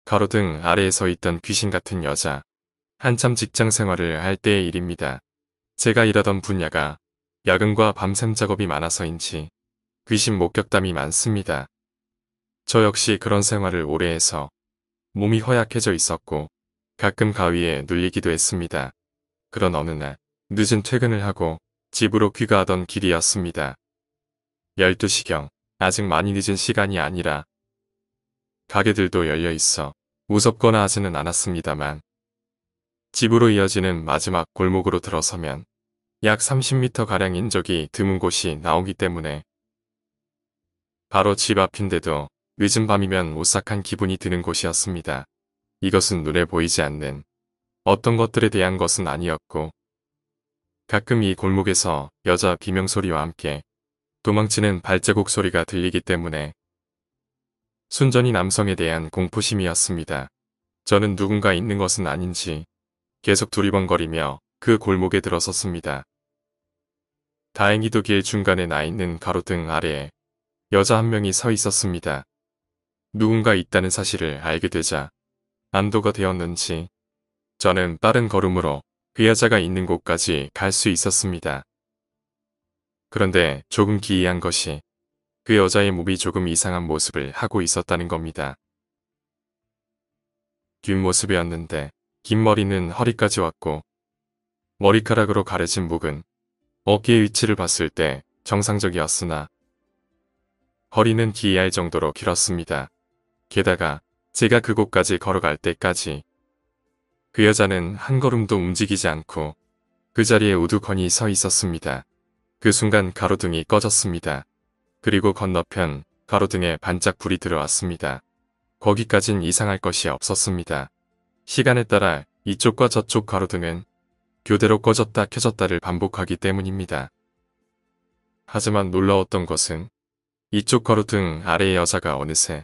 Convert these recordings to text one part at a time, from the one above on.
가로등 아래에 서 있던 귀신 같은 여자. 한참 직장 생활을 할 때의 일입니다. 제가 일하던 분야가 야근과 밤샘 작업이 많아서인지 귀신 목격담이 많습니다. 저 역시 그런 생활을 오래 해서 몸이 허약해져 있었고 가끔 가위에 눌리기도 했습니다. 그런 어느 날 늦은 퇴근을 하고 집으로 귀가하던 길이었습니다. 12시경, 아직 많이 늦은 시간이 아니라 가게들도 열려 있어 무섭거나 하지는 않았습니다만 집으로 이어지는 마지막 골목으로 들어서면 약 30m가량 인적이 드문 곳이 나오기 때문에 바로 집 앞인데도 늦은 밤이면 오싹한 기분이 드는 곳이었습니다. 이것은 눈에 보이지 않는 어떤 것들에 대한 것은 아니었고 가끔 이 골목에서 여자 비명소리와 함께 도망치는 발자국 소리가 들리기 때문에 순전히 남성에 대한 공포심이었습니다. 저는 누군가 있는 것은 아닌지 계속 두리번거리며 그 골목에 들어섰습니다. 다행히도 길 중간에 나 있는 가로등 아래에 여자 한 명이 서 있었습니다. 누군가 있다는 사실을 알게 되자 안도가 되었는지 저는 빠른 걸음으로 그 여자가 있는 곳까지 갈 수 있었습니다. 그런데 조금 기이한 것이 그 여자의 몸이 조금 이상한 모습을 하고 있었다는 겁니다. 뒷모습이었는데 긴 머리는 허리까지 왔고 머리카락으로 가려진 목은 어깨의 위치를 봤을 때 정상적이었으나 허리는 기이할 정도로 길었습니다. 게다가 제가 그곳까지 걸어갈 때까지 그 여자는 한 걸음도 움직이지 않고 그 자리에 우두커니 서 있었습니다. 그 순간 가로등이 꺼졌습니다. 그리고 건너편 가로등에 반짝 불이 들어왔습니다. 거기까진 이상할 것이 없었습니다. 시간에 따라 이쪽과 저쪽 가로등은 교대로 꺼졌다 켜졌다를 반복하기 때문입니다. 하지만 놀라웠던 것은 이쪽 가로등 아래의 여자가 어느새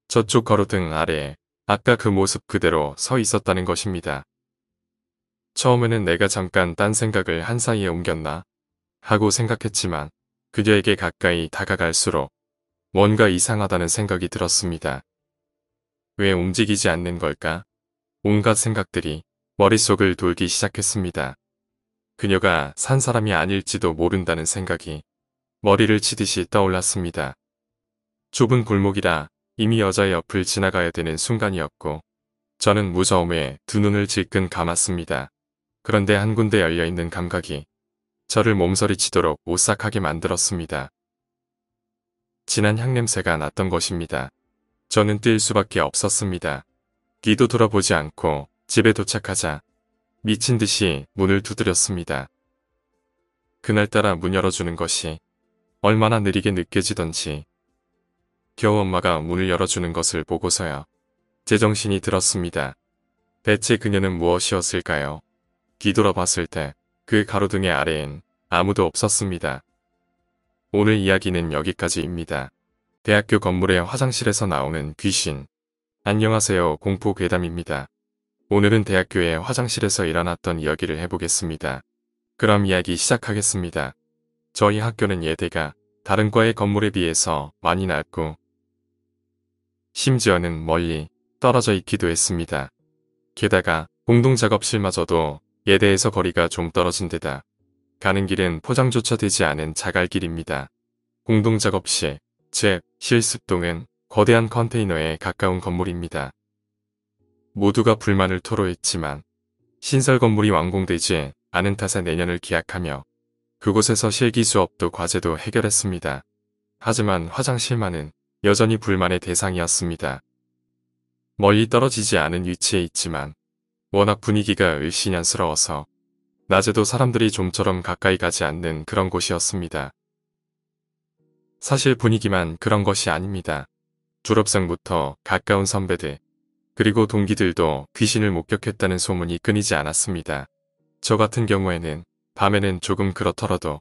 저쪽 가로등 아래에 아까 그 모습 그대로 서 있었다는 것입니다. 처음에는 내가 잠깐 딴 생각을 한 사이에 옮겼나 하고 생각했지만 그녀에게 가까이 다가갈수록 뭔가 이상하다는 생각이 들었습니다. 왜 움직이지 않는 걸까? 온갖 생각들이 머릿속을 돌기 시작했습니다. 그녀가 산 사람이 아닐지도 모른다는 생각이 머리를 치듯이 떠올랐습니다. 좁은 골목이라 이미 여자의 옆을 지나가야 되는 순간이었고 저는 무서움에 두 눈을 질끈 감았습니다. 그런데 한 군데 열려있는 감각이 저를 몸서리치도록 오싹하게 만들었습니다. 진한 향냄새가 났던 것입니다. 저는 뛸 수밖에 없었습니다. 뒤도 돌아보지 않고 집에 도착하자 미친 듯이 문을 두드렸습니다. 그날따라 문 열어주는 것이 얼마나 느리게 느껴지던지 겨우 엄마가 문을 열어주는 것을 보고서야 제정신이 들었습니다. 대체 그녀는 무엇이었을까요? 뒤돌아봤을 때 그 가로등의 아래엔 아무도 없었습니다. 오늘 이야기는 여기까지입니다. 대학교 건물의 화장실에서 나오는 귀신. 안녕하세요, 공포괴담입니다. 오늘은 대학교의 화장실에서 일어났던 이야기를 해보겠습니다. 그럼 이야기 시작하겠습니다. 저희 학교는 예대가 다른 과의 건물에 비해서 많이 넓고 심지어는 멀리 떨어져 있기도 했습니다. 게다가 공동작업실마저도 예대에서 거리가 좀 떨어진 데다 가는 길은 포장조차 되지 않은 자갈길입니다. 공동작업실, 즉 실습동은 거대한 컨테이너에 가까운 건물입니다. 모두가 불만을 토로했지만 신설 건물이 완공되지 않은 탓에 내년을 기약하며 그곳에서 실기 수업도 과제도 해결했습니다. 하지만 화장실만은 여전히 불만의 대상이었습니다. 멀리 떨어지지 않은 위치에 있지만 워낙 분위기가 을씨년스러워서 낮에도 사람들이 좀처럼 가까이 가지 않는 그런 곳이었습니다. 사실 분위기만 그런 것이 아닙니다. 졸업생부터 가까운 선배들 그리고 동기들도 귀신을 목격했다는 소문이 끊이지 않았습니다. 저 같은 경우에는 밤에는 조금 그렇더라도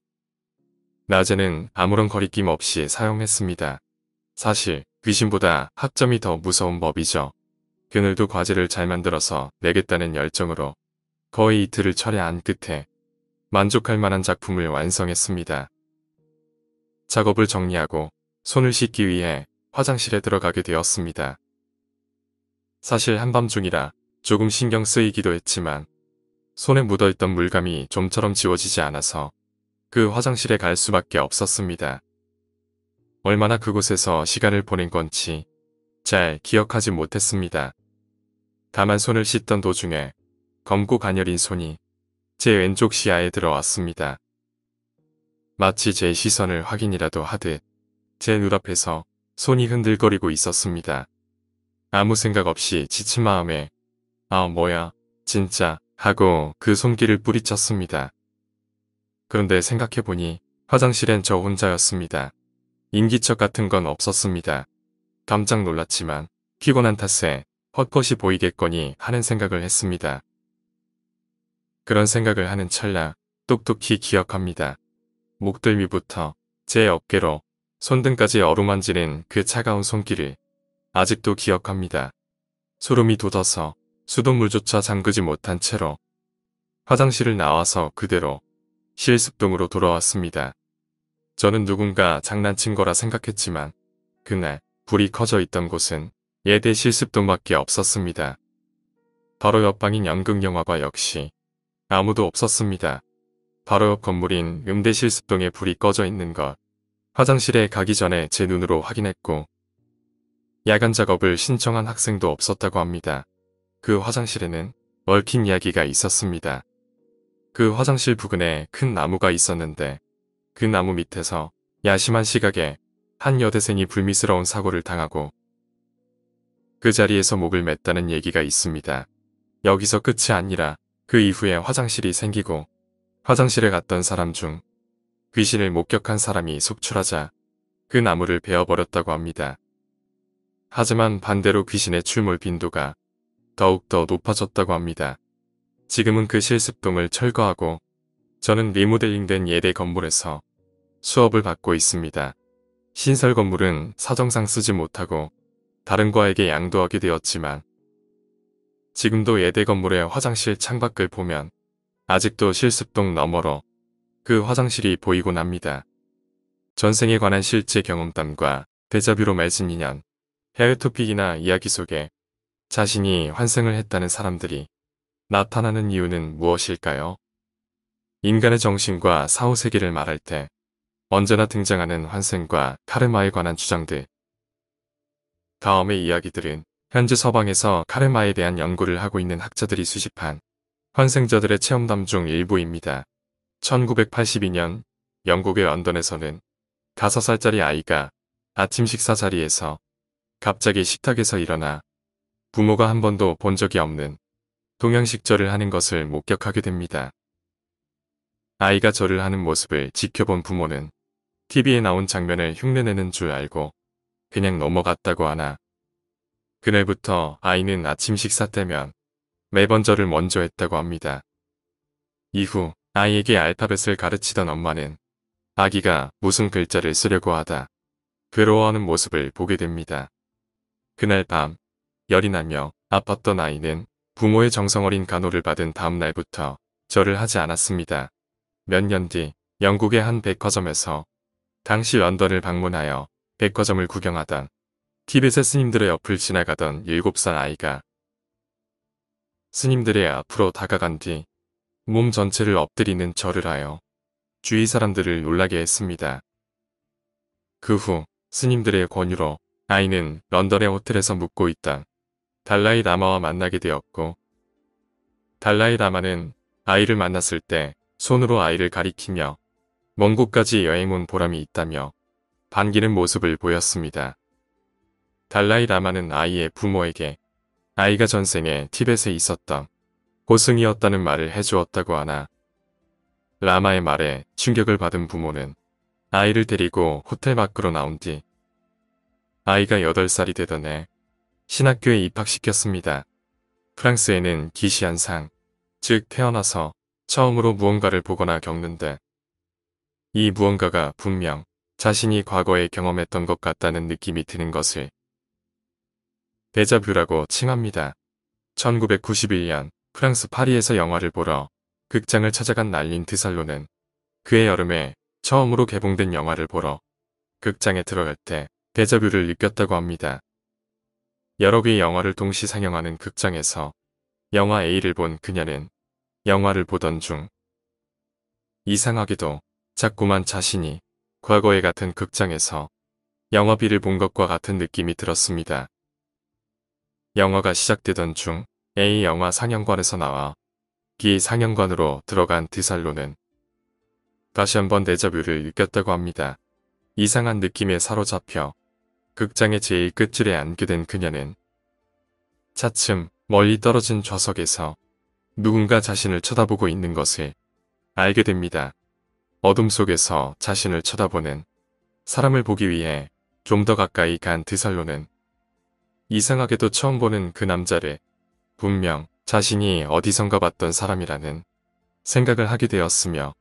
낮에는 아무런 거리낌 없이 사용했습니다. 사실 귀신보다 학점이 더 무서운 법이죠. 그늘도 과제를 잘 만들어서 내겠다는 열정으로 거의 이틀을 철야한 끝에 만족할 만한 작품을 완성했습니다. 작업을 정리하고 손을 씻기 위해 화장실에 들어가게 되었습니다. 사실 한밤중이라 조금 신경 쓰이기도 했지만 손에 묻어있던 물감이 좀처럼 지워지지 않아서 그 화장실에 갈 수밖에 없었습니다. 얼마나 그곳에서 시간을 보낸 건지 잘 기억하지 못했습니다. 다만 손을 씻던 도중에 검고 가녀린 손이 제 왼쪽 시야에 들어왔습니다. 마치 제 시선을 확인이라도 하듯 제 눈앞에서 손이 흔들거리고 있었습니다. 아무 생각 없이 지친 마음에 아 뭐야 진짜 하고 그 손길을 뿌리쳤습니다. 그런데 생각해보니 화장실엔 저 혼자였습니다. 인기척 같은 건 없었습니다. 깜짝 놀랐지만 피곤한 탓에 헛것이 보이겠거니 하는 생각을 했습니다. 그런 생각을 하는 찰나 똑똑히 기억합니다. 목덜 위부터 제 어깨로 손등까지 어루만지는 그 차가운 손길을 아직도 기억합니다. 소름이 돋아서 수돗물조차 잠그지 못한 채로 화장실을 나와서 그대로 실습동으로 돌아왔습니다. 저는 누군가 장난친 거라 생각했지만 그날 불이 꺼져 있던 곳은 예대 실습동밖에 없었습니다. 바로 옆방인 연극영화과 역시 아무도 없었습니다. 바로 옆 건물인 음대 실습동에 불이 꺼져 있는 것 화장실에 가기 전에 제 눈으로 확인했고 야간 작업을 신청한 학생도 없었다고 합니다. 그 화장실에는 얽힌 이야기가 있었습니다. 그 화장실 부근에 큰 나무가 있었는데 그 나무 밑에서 야심한 시각에 한 여대생이 불미스러운 사고를 당하고 그 자리에서 목을 맸다는 얘기가 있습니다. 여기서 끝이 아니라 그 이후에 화장실이 생기고 화장실에 갔던 사람 중 귀신을 목격한 사람이 속출하자 그 나무를 베어버렸다고 합니다. 하지만 반대로 귀신의 출몰 빈도가 더욱더 높아졌다고 합니다. 지금은 그 실습동을 철거하고 저는 리모델링된 예대 건물에서 수업을 받고 있습니다. 신설 건물은 사정상 쓰지 못하고 다른 과에게 양도하게 되었지만 지금도 예대 건물의 화장실 창밖을 보면 아직도 실습동 너머로 그 화장실이 보이곤 합니다. 전생에 관한 실제 경험담과 데자뷰로 맺은 인연, 해외 토픽이나 이야기 속에 자신이 환생을 했다는 사람들이 나타나는 이유는 무엇일까요? 인간의 정신과 사후세계를 말할 때 언제나 등장하는 환생과 카르마에 관한 주장들. 다음의 이야기들은 현재 서방에서 카르마에 대한 연구를 하고 있는 학자들이 수집한 환생자들의 체험담 중 일부입니다. 1982년 영국의 런던에서는 5살짜리 아이가 아침 식사 자리에서 갑자기 식탁에서 일어나 부모가 한 번도 본 적이 없는 동양식 절을 하는 것을 목격하게 됩니다. 아이가 절을 하는 모습을 지켜본 부모는 TV에 나온 장면을 흉내내는 줄 알고 그냥 넘어갔다고 하나 그날부터 아이는 아침 식사 때면 매번 절을 먼저 했다고 합니다. 이후 아이에게 알파벳을 가르치던 엄마는 아기가 무슨 글자를 쓰려고 하다 괴로워하는 모습을 보게 됩니다. 그날 밤 열이 나며 아팠던 아이는 부모의 정성어린 간호를 받은 다음 날부터 절을 하지 않았습니다. 몇 년 뒤 영국의 한 백화점에서 당시 런던을 방문하여 백화점을 구경하던 티벳의 스님들의 옆을 지나가던 7살 아이가 스님들의 앞으로 다가간 뒤 몸 전체를 엎드리는 절을 하여 주위 사람들을 놀라게 했습니다. 그 후 스님들의 권유로 아이는 런던의 호텔에서 묵고 있던 달라이 라마와 만나게 되었고 달라이 라마는 아이를 만났을 때 손으로 아이를 가리키며 먼 곳까지 여행 온 보람이 있다며 반기는 모습을 보였습니다. 달라이 라마는 아이의 부모에게 아이가 전생에 티벳에 있었던 고승이었다는 말을 해주었다고 하나 라마의 말에 충격을 받은 부모는 아이를 데리고 호텔 밖으로 나온 뒤 아이가 8살이 되던 해 신학교에 입학시켰습니다. 프랑스에는 기시한상, 즉 태어나서 처음으로 무언가를 보거나 겪는데 이 무언가가 분명 자신이 과거에 경험했던 것 같다는 느낌이 드는 것을 데자뷰라고 칭합니다. 1991년 프랑스 파리에서 영화를 보러 극장을 찾아간 날린 드살로는 그해 여름에 처음으로 개봉된 영화를 보러 극장에 들어갈 때 데자뷰를 느꼈다고 합니다. 여러 개의 영화를 동시 상영하는 극장에서 영화 A를 본 그녀는 영화를 보던 중 이상하게도 자꾸만 자신이 과거의 같은 극장에서 영화 B를 본 것과 같은 느낌이 들었습니다. 영화가 시작되던 중 A 영화 상영관에서 나와 B 상영관으로 들어간 드살로는 다시 한번 데자뷰를 느꼈다고 합니다. 이상한 느낌에 사로잡혀 극장의 제일 끝줄에 앉게 된 그녀는 차츰 멀리 떨어진 좌석에서 누군가 자신을 쳐다보고 있는 것을 알게 됩니다. 어둠 속에서 자신을 쳐다보는 사람을 보기 위해 좀 더 가까이 간 드살로는 이상하게도 처음 보는 그 남자를 분명 자신이 어디선가 봤던 사람이라는 생각을 하게 되었으며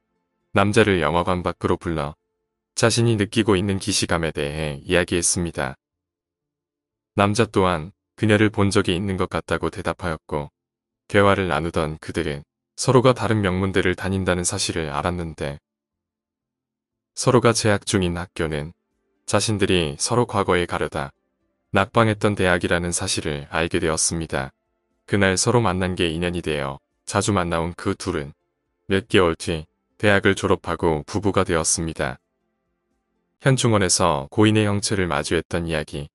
남자를 영화관 밖으로 불러 자신이 느끼고 있는 기시감에 대해 이야기했습니다. 남자 또한 그녀를 본 적이 있는 것 같다고 대답하였고 대화를 나누던 그들은 서로가 다른 명문대를 다닌다는 사실을 알았는데 서로가 재학 중인 학교는 자신들이 서로 과거에 가려다 낙방했던 대학이라는 사실을 알게 되었습니다. 그날 서로 만난 게 인연이 되어 자주 만나온 그 둘은 몇 개월 뒤 대학을 졸업하고 부부가 되었습니다. 현충원에서 고인의 형체를 마주했던 이야기.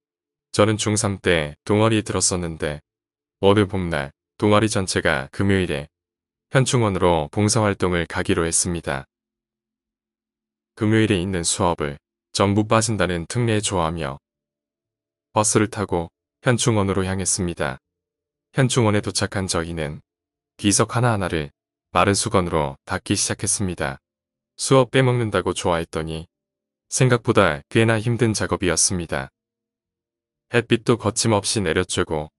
저는 중3 때 동아리에 들었었는데 어느 봄날 동아리 전체가 금요일에 현충원으로 봉사활동을 가기로 했습니다. 금요일에 있는 수업을 전부 빠진다는 특례에 좋아하며 버스를 타고 현충원으로 향했습니다. 현충원에 도착한 저희는 비석 하나하나를 마른 수건으로 닦기 시작했습니다. 수업 빼먹는다고 좋아했더니 생각보다 꽤나 힘든 작업이었습니다. 햇빛도 거침없이 내려쬐고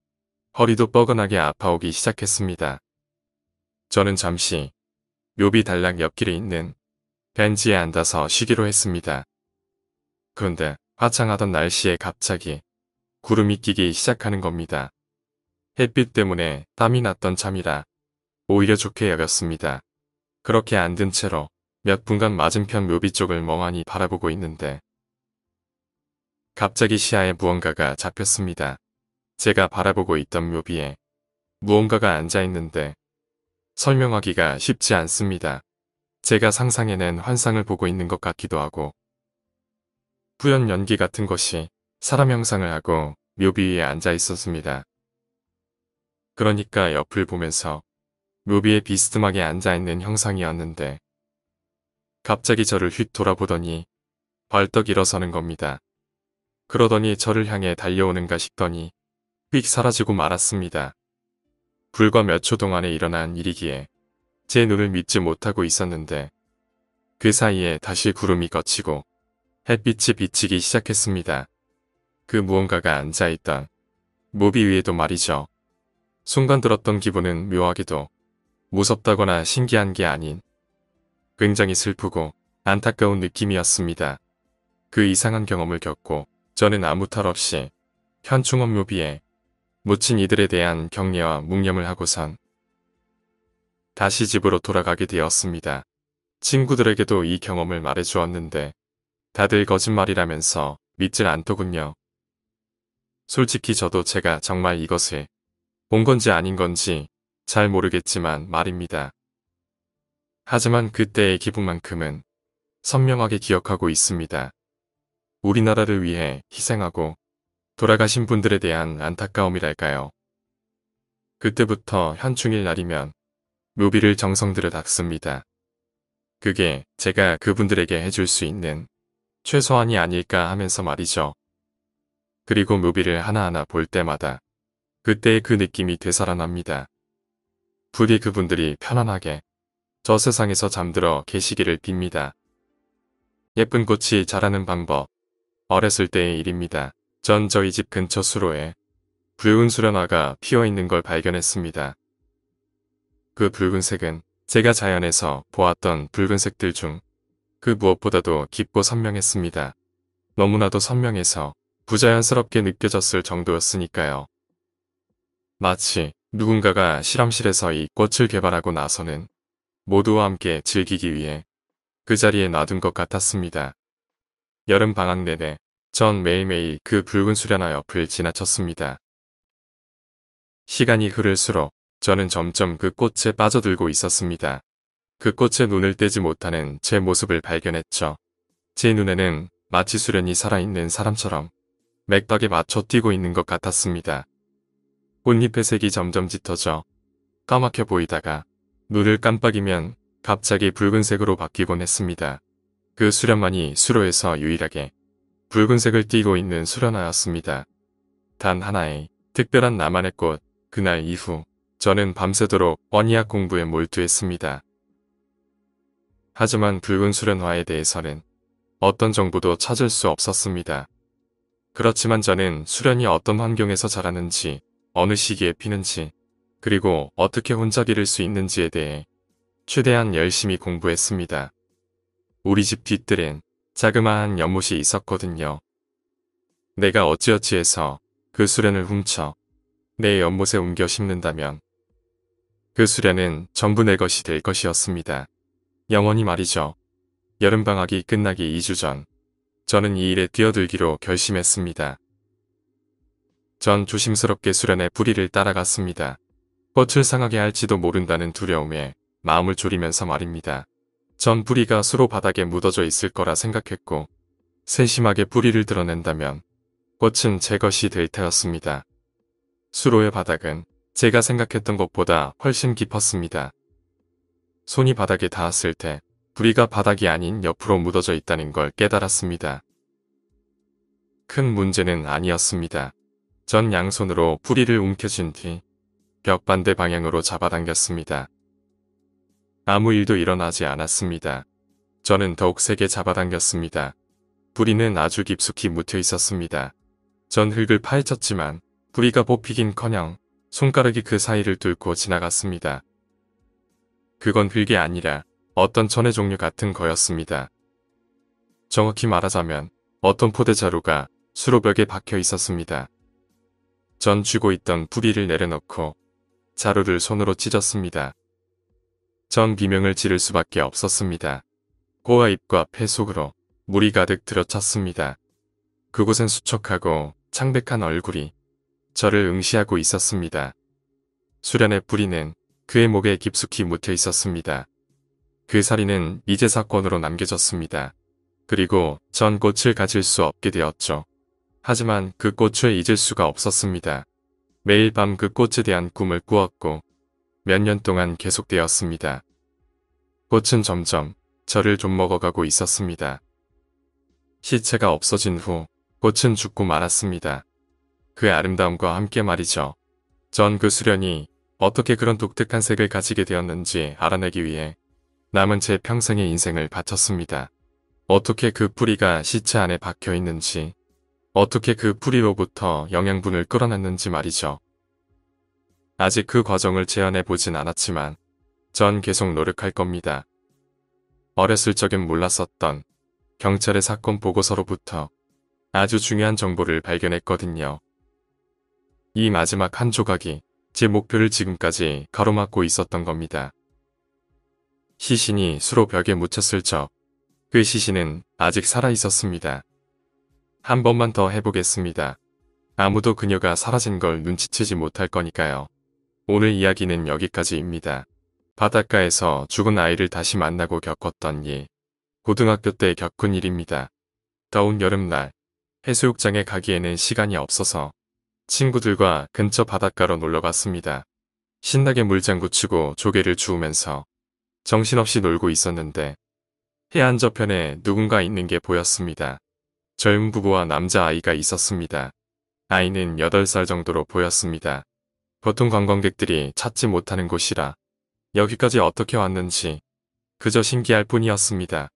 허리도 뻐근하게 아파오기 시작했습니다. 저는 잠시 묘비 단락 옆길에 있는 벤치에 앉아서 쉬기로 했습니다. 그런데 화창하던 날씨에 갑자기 구름이 끼기 시작하는 겁니다. 햇빛 때문에 땀이 났던 참이라 오히려 좋게 여겼습니다. 그렇게 앉은 채로 몇 분간 맞은편 묘비 쪽을 멍하니 바라보고 있는데 갑자기 시야에 무언가가 잡혔습니다. 제가 바라보고 있던 묘비에 무언가가 앉아있는데 설명하기가 쉽지 않습니다. 제가 상상해낸 환상을 보고 있는 것 같기도 하고 뿌연 연기 같은 것이 사람 형상을 하고 묘비 위에 앉아 있었습니다. 그러니까 옆을 보면서 묘비에 비스듬하게 앉아있는 형상이었는데 갑자기 저를 휙 돌아보더니 벌떡 일어서는 겁니다. 그러더니 저를 향해 달려오는가 싶더니 휙 사라지고 말았습니다. 불과 몇 초 동안에 일어난 일이기에 제 눈을 믿지 못하고 있었는데 그 사이에 다시 구름이 걷히고 햇빛이 비치기 시작했습니다. 그 무언가가 앉아있던 묘비 위에도 말이죠. 순간 들었던 기분은 묘하게도 무섭다거나 신기한 게 아닌 굉장히 슬프고 안타까운 느낌이었습니다. 그 이상한 경험을 겪고 저는 아무 탈 없이 현충원 묘비에 묻힌 이들에 대한 경례와 묵념을 하고선 다시 집으로 돌아가게 되었습니다. 친구들에게도 이 경험을 말해주었는데 다들 거짓말이라면서 믿질 않더군요. 솔직히 저도 제가 정말 이것을 본 건지 아닌 건지 잘 모르겠지만 말입니다. 하지만 그때의 기분만큼은 선명하게 기억하고 있습니다. 우리나라를 위해 희생하고 돌아가신 분들에 대한 안타까움이랄까요. 그때부터 현충일 날이면 묘비를 정성 들여 닦습니다. 그게 제가 그분들에게 해줄 수 있는 최소한이 아닐까 하면서 말이죠. 그리고 묘비를 하나하나 볼 때마다 그때의 그 느낌이 되살아납니다. 부디 그분들이 편안하게 저 세상에서 잠들어 계시기를 빕니다. 예쁜 꽃이 자라는 방법. 어렸을 때의 일입니다. 전 저희 집 근처 수로에 붉은 수련화가 피어있는 걸 발견했습니다. 그 붉은색은 제가 자연에서 보았던 붉은색들 중 그 무엇보다도 깊고 선명했습니다. 너무나도 선명해서 부자연스럽게 느껴졌을 정도였으니까요. 마치 누군가가 실험실에서 이 꽃을 개발하고 나서는 모두와 함께 즐기기 위해 그 자리에 놔둔 것 같았습니다. 여름 방학 내내 전 매일매일 그 붉은 수련화 옆을 지나쳤습니다. 시간이 흐를수록 저는 점점 그 꽃에 빠져들고 있었습니다. 그 꽃에 눈을 떼지 못하는 제 모습을 발견했죠. 제 눈에는 마치 수련이 살아있는 사람처럼 맥박에 맞춰 뛰고 있는 것 같았습니다. 꽃잎의 색이 점점 짙어져 까맣게 보이다가 눈을 깜빡이면 갑자기 붉은색으로 바뀌곤 했습니다. 그 수련만이 수로에서 유일하게 붉은색을 띠고 있는 수련화였습니다. 단 하나의 특별한 나만의 꽃. 그날 이후 저는 밤새도록 언니학 공부에 몰두했습니다. 하지만 붉은 수련화에 대해서는 어떤 정보도 찾을 수 없었습니다. 그렇지만 저는 수련이 어떤 환경에서 자라는지, 어느 시기에 피는지, 그리고 어떻게 혼자 기를 수 있는지에 대해 최대한 열심히 공부했습니다. 우리 집 뒤뜰엔 자그마한 연못이 있었거든요. 내가 어찌어찌 해서 그 수련을 훔쳐 내 연못에 옮겨 심는다면 그 수련은 전부 내 것이 될 것이었습니다. 영원히 말이죠. 여름방학이 끝나기 2주 전, 저는 이 일에 뛰어들기로 결심했습니다. 전 조심스럽게 수련의 뿌리를 따라갔습니다. 꽃을 상하게 할지도 모른다는 두려움에 마음을 졸이면서 말입니다. 전 뿌리가 수로 바닥에 묻어져 있을 거라 생각했고 세심하게 뿌리를 드러낸다면 꽃은 제 것이 될 테였습니다. 수로의 바닥은 제가 생각했던 것보다 훨씬 깊었습니다. 손이 바닥에 닿았을 때 뿌리가 바닥이 아닌 옆으로 묻어져 있다는 걸 깨달았습니다. 큰 문제는 아니었습니다. 전 양손으로 뿌리를 움켜쥔 뒤 벽 반대 방향으로 잡아당겼습니다. 아무 일도 일어나지 않았습니다. 저는 더욱 세게 잡아당겼습니다. 뿌리는 아주 깊숙이 묻혀 있었습니다. 전 흙을 파헤쳤지만 뿌리가 뽑히긴커녕 손가락이 그 사이를 뚫고 지나갔습니다. 그건 흙이 아니라 어떤 천의 종류 같은 거였습니다. 정확히 말하자면 어떤 포대자루가 수로벽에 박혀 있었습니다. 전 쥐고 있던 뿌리를 내려놓고 자루를 손으로 찢었습니다. 전 비명을 지를 수밖에 없었습니다. 코와 입과 폐 속으로 물이 가득 들어찼습니다. 그곳엔 수척하고 창백한 얼굴이 저를 응시하고 있었습니다. 수련의 뿌리는 그의 목에 깊숙이 묻혀 있었습니다. 그 사리는 이제 사건으로 남겨졌습니다. 그리고 전 꽃을 가질 수 없게 되었죠. 하지만 그 꽃을 잊을 수가 없었습니다. 매일 밤 그 꽃에 대한 꿈을 꾸었고 몇 년 동안 계속되었습니다. 꽃은 점점 저를 좀먹어가고 있었습니다. 시체가 없어진 후 꽃은 죽고 말았습니다. 그 아름다움과 함께 말이죠. 전 그 수련이 어떻게 그런 독특한 색을 가지게 되었는지 알아내기 위해 남은 제 평생의 인생을 바쳤습니다. 어떻게 그 뿌리가 시체 안에 박혀 있는지, 어떻게 그 뿌리로부터 영양분을 끌어냈는지 말이죠. 아직 그 과정을 재현해 보진 않았지만 전 계속 노력할 겁니다. 어렸을 적엔 몰랐었던 경찰의 사건 보고서로부터 아주 중요한 정보를 발견했거든요. 이 마지막 한 조각이 제 목표를 지금까지 가로막고 있었던 겁니다. 시신이 수로 벽에 묻혔을 적, 그 시신은 아직 살아있었습니다. 한 번만 더 해보겠습니다. 아무도 그녀가 사라진 걸 눈치채지 못할 거니까요. 오늘 이야기는 여기까지입니다. 바닷가에서 죽은 아이를 다시 만나고 겪었던 일. 고등학교 때 겪은 일입니다. 더운 여름날 해수욕장에 가기에는 시간이 없어서 친구들과 근처 바닷가로 놀러갔습니다. 신나게 물장구 치고 조개를 주우면서 정신없이 놀고 있었는데 해안 저편에 누군가 있는 게 보였습니다. 젊은 부부와 남자아이가 있었습니다. 아이는 8살 정도로 보였습니다. 보통 관광객들이 찾지 못하는 곳이라 여기까지 어떻게 왔는지 그저 신기할 뿐이었습니다.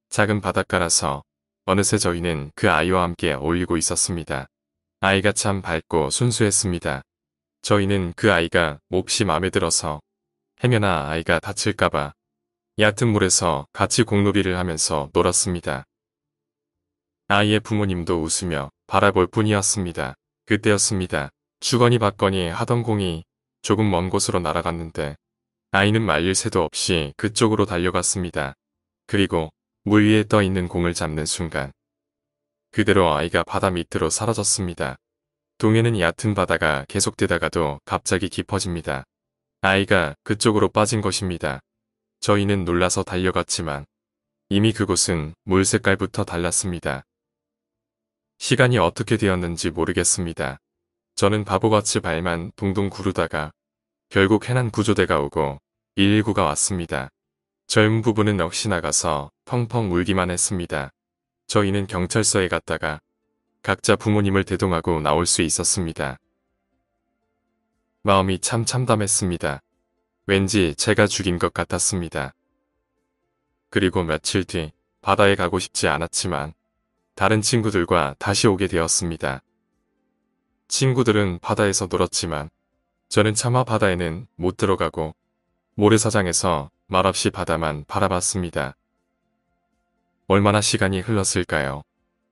작은 바닷가라서 어느새 저희는 그 아이와 함께 어울리고 있었습니다. 아이가 참 밝고 순수했습니다. 저희는 그 아이가 몹시 마음에 들어서 헤매나 아이가 다칠까봐 얕은 물에서 같이 공놀이를 하면서 놀았습니다. 아이의 부모님도 웃으며 바라볼 뿐이었습니다. 그때였습니다. 주거니 받거니 하던 공이 조금 먼 곳으로 날아갔는데 아이는 말릴 새도 없이 그쪽으로 달려갔습니다. 그리고 물 위에 떠 있는 공을 잡는 순간 그대로 아이가 바다 밑으로 사라졌습니다. 동해는 얕은 바다가 계속되다가도 갑자기 깊어집니다. 아이가 그쪽으로 빠진 것입니다. 저희는 놀라서 달려갔지만 이미 그곳은 물 색깔부터 달랐습니다. 시간이 어떻게 되었는지 모르겠습니다. 저는 바보같이 발만 동동 구르다가 결국 해난 구조대가 오고 119가 왔습니다. 젊은 부부는 역시 나가서 펑펑 울기만 했습니다. 저희는 경찰서에 갔다가 각자 부모님을 대동하고 나올 수 있었습니다. 마음이 참 참담했습니다. 왠지 제가 죽인 것 같았습니다. 그리고 며칠 뒤 바다에 가고 싶지 않았지만 다른 친구들과 다시 오게 되었습니다. 친구들은 바다에서 놀았지만 저는 차마 바다에는 못 들어가고 모래사장에서 말없이 바다만 바라봤습니다. 얼마나 시간이 흘렀을까요?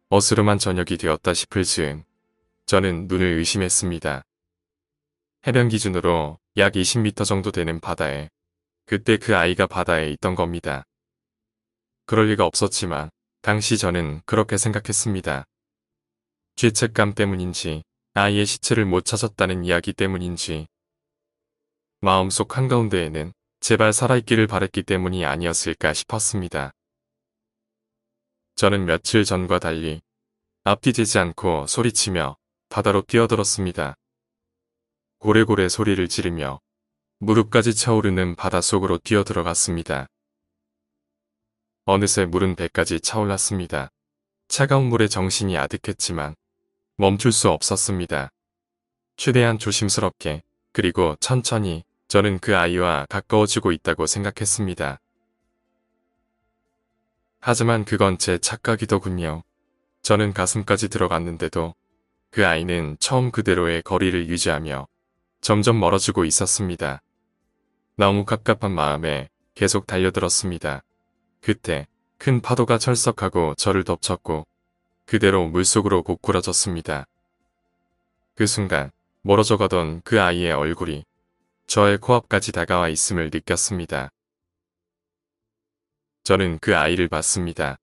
어스름한 저녁이 되었다 싶을 즈음 저는 눈을 의심했습니다. 해변 기준으로 약 20m 정도 되는 바다에 그때 그 아이가 바다에 있던 겁니다. 그럴 리가 없었지만 당시 저는 그렇게 생각했습니다. 죄책감 때문인지 아이의 시체를 못 찾았다는 이야기 때문인지 마음속 한가운데에는 제발 살아있기를 바랬기 때문이 아니었을까 싶었습니다. 저는 며칠 전과 달리 앞뒤 재지 않고 소리치며 바다로 뛰어들었습니다. 고래고래 소리를 지르며 무릎까지 차오르는 바닷속으로 뛰어들어갔습니다. 어느새 물은 배까지 차올랐습니다. 차가운 물에 정신이 아득했지만 멈출 수 없었습니다. 최대한 조심스럽게 그리고 천천히 저는 그 아이와 가까워지고 있다고 생각했습니다. 하지만 그건 제 착각이더군요. 저는 가슴까지 들어갔는데도 그 아이는 처음 그대로의 거리를 유지하며 점점 멀어지고 있었습니다. 너무 갑갑한 마음에 계속 달려들었습니다. 그때 큰 파도가 철썩하고 저를 덮쳤고 그대로 물속으로 고꾸라졌습니다. 그 순간 멀어져 가던 그 아이의 얼굴이 저의 코앞까지 다가와 있음을 느꼈습니다. 저는 그 아이를 봤습니다.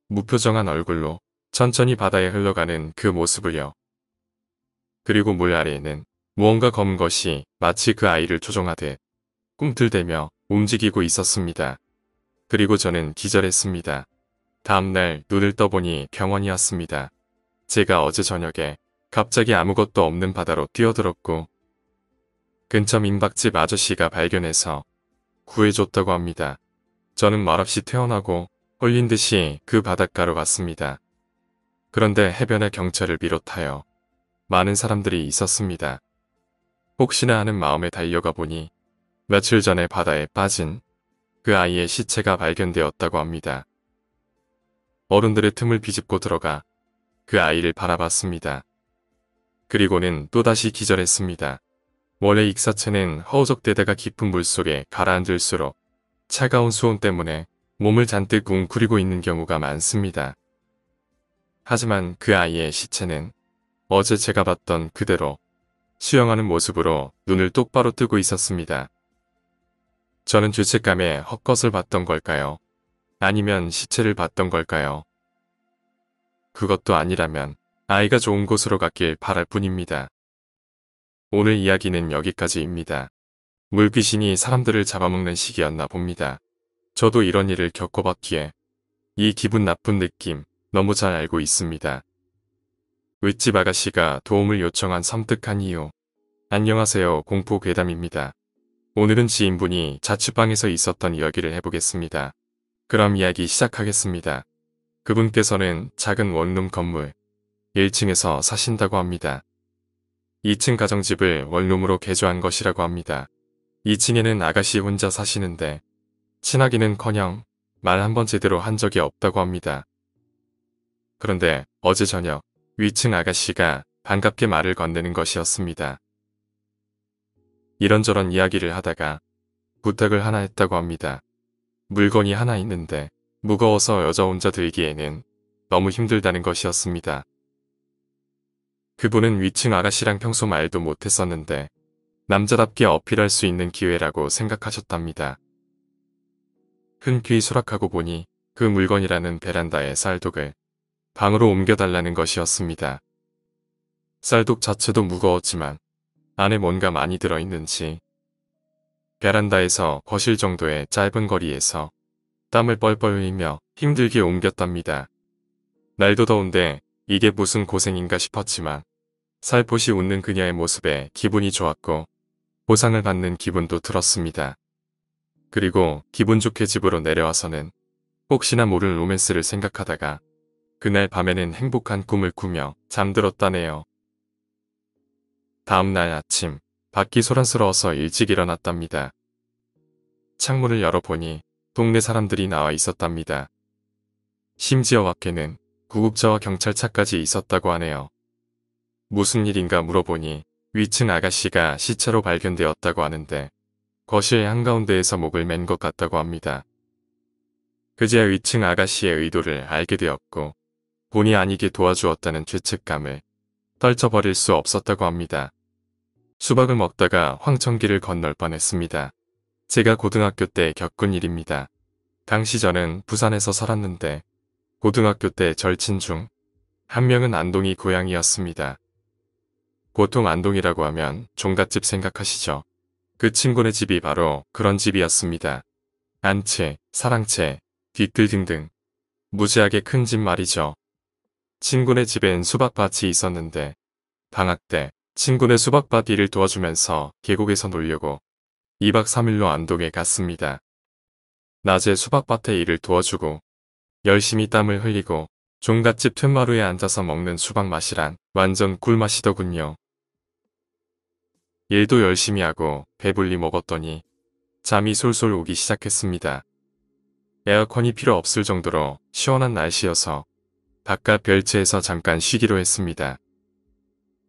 무표정한 얼굴로 천천히 바다에 흘러가는 그 모습을요. 그리고 물 아래에는 무언가 검은 것이 마치 그 아이를 조종하듯 꿈틀대며 움직이고 있었습니다. 그리고 저는 기절했습니다. 다음날 눈을 떠보니 병원이었습니다. 제가 어제 저녁에 갑자기 아무것도 없는 바다로 뛰어들었고 근처 민박집 아저씨가 발견해서 구해줬다고 합니다. 저는 말없이 태어나고 홀린 듯이 그 바닷가로 갔습니다. 그런데 해변에 경찰을 비롯하여 많은 사람들이 있었습니다. 혹시나 하는 마음에 달려가 보니 며칠 전에 바다에 빠진 그 아이의 시체가 발견되었다고 합니다. 어른들의 틈을 비집고 들어가 그 아이를 바라봤습니다. 그리고는 또다시 기절했습니다. 원래 익사체는 허우적대다가 깊은 물속에 가라앉을수록 차가운 수온 때문에 몸을 잔뜩 웅크리고 있는 경우가 많습니다. 하지만 그 아이의 시체는 어제 제가 봤던 그대로 수영하는 모습으로 눈을 똑바로 뜨고 있었습니다. 저는 죄책감에 헛것을 봤던 걸까요? 아니면 시체를 봤던 걸까요? 그것도 아니라면 아이가 좋은 곳으로 갔길 바랄 뿐입니다. 오늘 이야기는 여기까지입니다. 물귀신이 사람들을 잡아먹는 시기였나 봅니다. 저도 이런 일을 겪어봤기에 이 기분 나쁜 느낌 너무 잘 알고 있습니다. 윗집 아가씨가 도움을 요청한 섬뜩한 이유. 안녕하세요, 공포괴담입니다. 오늘은 지인분이 자취방에서 있었던 이야기를 해보겠습니다. 그럼 이야기 시작하겠습니다. 그분께서는 작은 원룸 건물 1층에서 사신다고 합니다. 2층 가정집을 원룸으로 개조한 것이라고 합니다. 2층에는 아가씨 혼자 사시는데 친하기는커녕 말 한 번 제대로 한 적이 없다고 합니다. 그런데 어제 저녁 위층 아가씨가 반갑게 말을 건네는 것이었습니다. 이런저런 이야기를 하다가 부탁을 하나 했다고 합니다. 물건이 하나 있는데 무거워서 여자 혼자 들기에는 너무 힘들다는 것이었습니다. 그분은 위층 아가씨랑 평소 말도 못했었는데 남자답게 어필할 수 있는 기회라고 생각하셨답니다. 흔쾌히 수락하고 보니 그 물건이라는 베란다의 쌀독을 방으로 옮겨달라는 것이었습니다. 쌀독 자체도 무거웠지만 안에 뭔가 많이 들어있는지 베란다에서 거실 정도의 짧은 거리에서 땀을 뻘뻘 흘리며 힘들게 옮겼답니다. 날도 더운데 이게 무슨 고생인가 싶었지만 살포시 웃는 그녀의 모습에 기분이 좋았고 보상을 받는 기분도 들었습니다. 그리고 기분 좋게 집으로 내려와서는 혹시나 모를 로맨스를 생각하다가 그날 밤에는 행복한 꿈을 꾸며 잠들었다네요. 다음날 아침 밖이 소란스러워서 일찍 일어났답니다. 창문을 열어보니 동네 사람들이 나와 있었답니다. 심지어 밖에는 구급차와 경찰차까지 있었다고 하네요. 무슨 일인가 물어보니 위층 아가씨가 시체로 발견되었다고 하는데 거실 한가운데에서 목을 맨 것 같다고 합니다. 그제야 위층 아가씨의 의도를 알게 되었고 본의 아니게 도와주었다는 죄책감을 떨쳐버릴 수 없었다고 합니다. 수박을 먹다가 황천길을 건널 뻔했습니다. 제가 고등학교 때 겪은 일입니다. 당시 저는 부산에서 살았는데 고등학교 때 절친 중 한 명은 안동이 고향이었습니다. 보통 안동이라고 하면 종갓집 생각하시죠? 그 친구네 집이 바로 그런 집이었습니다. 안채, 사랑채, 뒤뜰 등등 무지하게 큰 집 말이죠. 친구네 집엔 수박밭이 있었는데 방학 때 친구네 수박밭 일을 도와주면서 계곡에서 놀려고 2박 3일로 안동에 갔습니다. 낮에 수박밭에 일을 도와주고 열심히 땀을 흘리고 종갓집 툇마루에 앉아서 먹는 수박 맛이란 완전 꿀맛이더군요. 일도 열심히 하고 배불리 먹었더니 잠이 솔솔 오기 시작했습니다. 에어컨이 필요 없을 정도로 시원한 날씨여서 바깥 별채에서 잠깐 쉬기로 했습니다.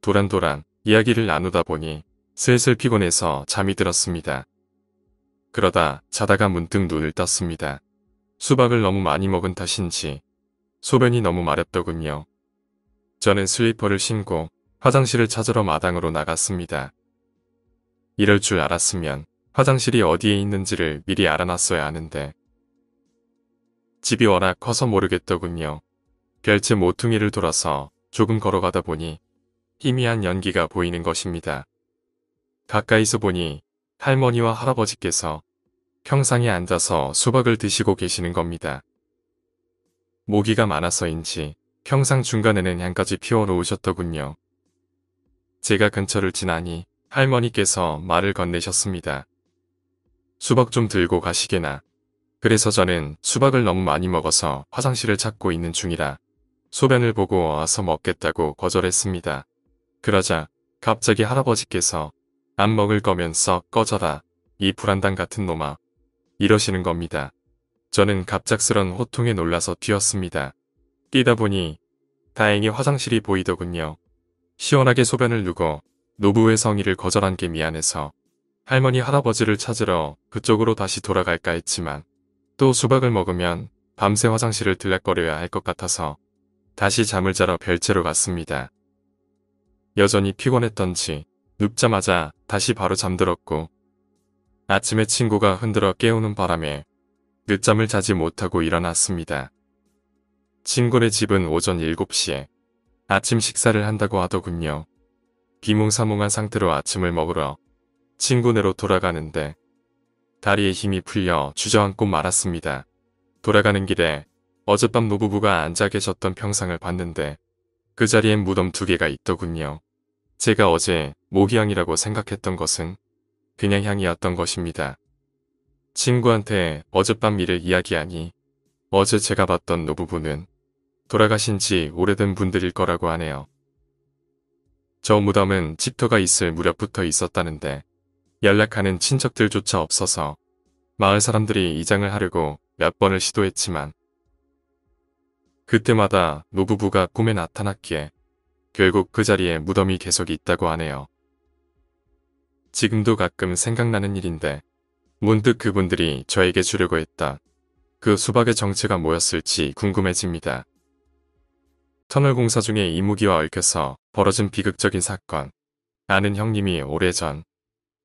도란도란 이야기를 나누다 보니 슬슬 피곤해서 잠이 들었습니다. 그러다 자다가 문득 눈을 떴습니다. 수박을 너무 많이 먹은 탓인지 소변이 너무 마렵더군요. 저는 슬리퍼를 신고 화장실을 찾으러 마당으로 나갔습니다. 이럴 줄 알았으면 화장실이 어디에 있는지를 미리 알아놨어야 하는데 집이 워낙 커서 모르겠더군요. 별채 모퉁이를 돌아서 조금 걸어가다 보니 희미한 연기가 보이는 것입니다. 가까이서 보니 할머니와 할아버지께서 평상에 앉아서 수박을 드시고 계시는 겁니다. 모기가 많아서인지 평상 중간에는 향까지 피워놓으셨더군요. 제가 근처를 지나니 할머니께서 말을 건네셨습니다. 수박 좀 들고 가시게나. 그래서 저는 수박을 너무 많이 먹어서 화장실을 찾고 있는 중이라 소변을 보고 와서 먹겠다고 거절했습니다. 그러자 갑자기 할아버지께서 안 먹을 거면 썩 꺼져라. 이 불안당 같은 놈아. 이러시는 겁니다. 저는 갑작스런 호통에 놀라서 뛰었습니다. 뛰다 보니 다행히 화장실이 보이더군요. 시원하게 소변을 누고 노부의 성의를 거절한 게 미안해서 할머니 할아버지를 찾으러 그쪽으로 다시 돌아갈까 했지만 또 수박을 먹으면 밤새 화장실을 들락거려야 할 것 같아서 다시 잠을 자러 별채로 갔습니다. 여전히 피곤했던지 눕자마자 다시 바로 잠들었고 아침에 친구가 흔들어 깨우는 바람에 늦잠을 자지 못하고 일어났습니다. 친구네 집은 오전 7시에 아침 식사를 한다고 하더군요. 비몽사몽한 상태로 아침을 먹으러 친구네로 돌아가는데 다리에 힘이 풀려 주저앉고 말았습니다. 돌아가는 길에 어젯밤 노부부가 앉아 계셨던 평상을 봤는데 그 자리엔 무덤 2개가 있더군요. 제가 어제 모기향이라고 생각했던 것은 그냥 향이었던 것입니다. 친구한테 어젯밤 일을 이야기하니 어제 제가 봤던 노부부는 돌아가신 지 오래된 분들일 거라고 하네요. 저 무덤은 집터가 있을 무렵부터 있었다는데 연락하는 친척들조차 없어서 마을 사람들이 이장을 하려고 몇 번을 시도했지만 그때마다 노부부가 꿈에 나타났기에 결국 그 자리에 무덤이 계속 있다고 하네요. 지금도 가끔 생각나는 일인데 문득 그분들이 저에게 주려고 했던 그 수박의 정체가 뭐였을지 궁금해집니다. 터널 공사 중에 이무기와 얽혀서 벌어진 비극적인 사건. 아는 형님이 오래전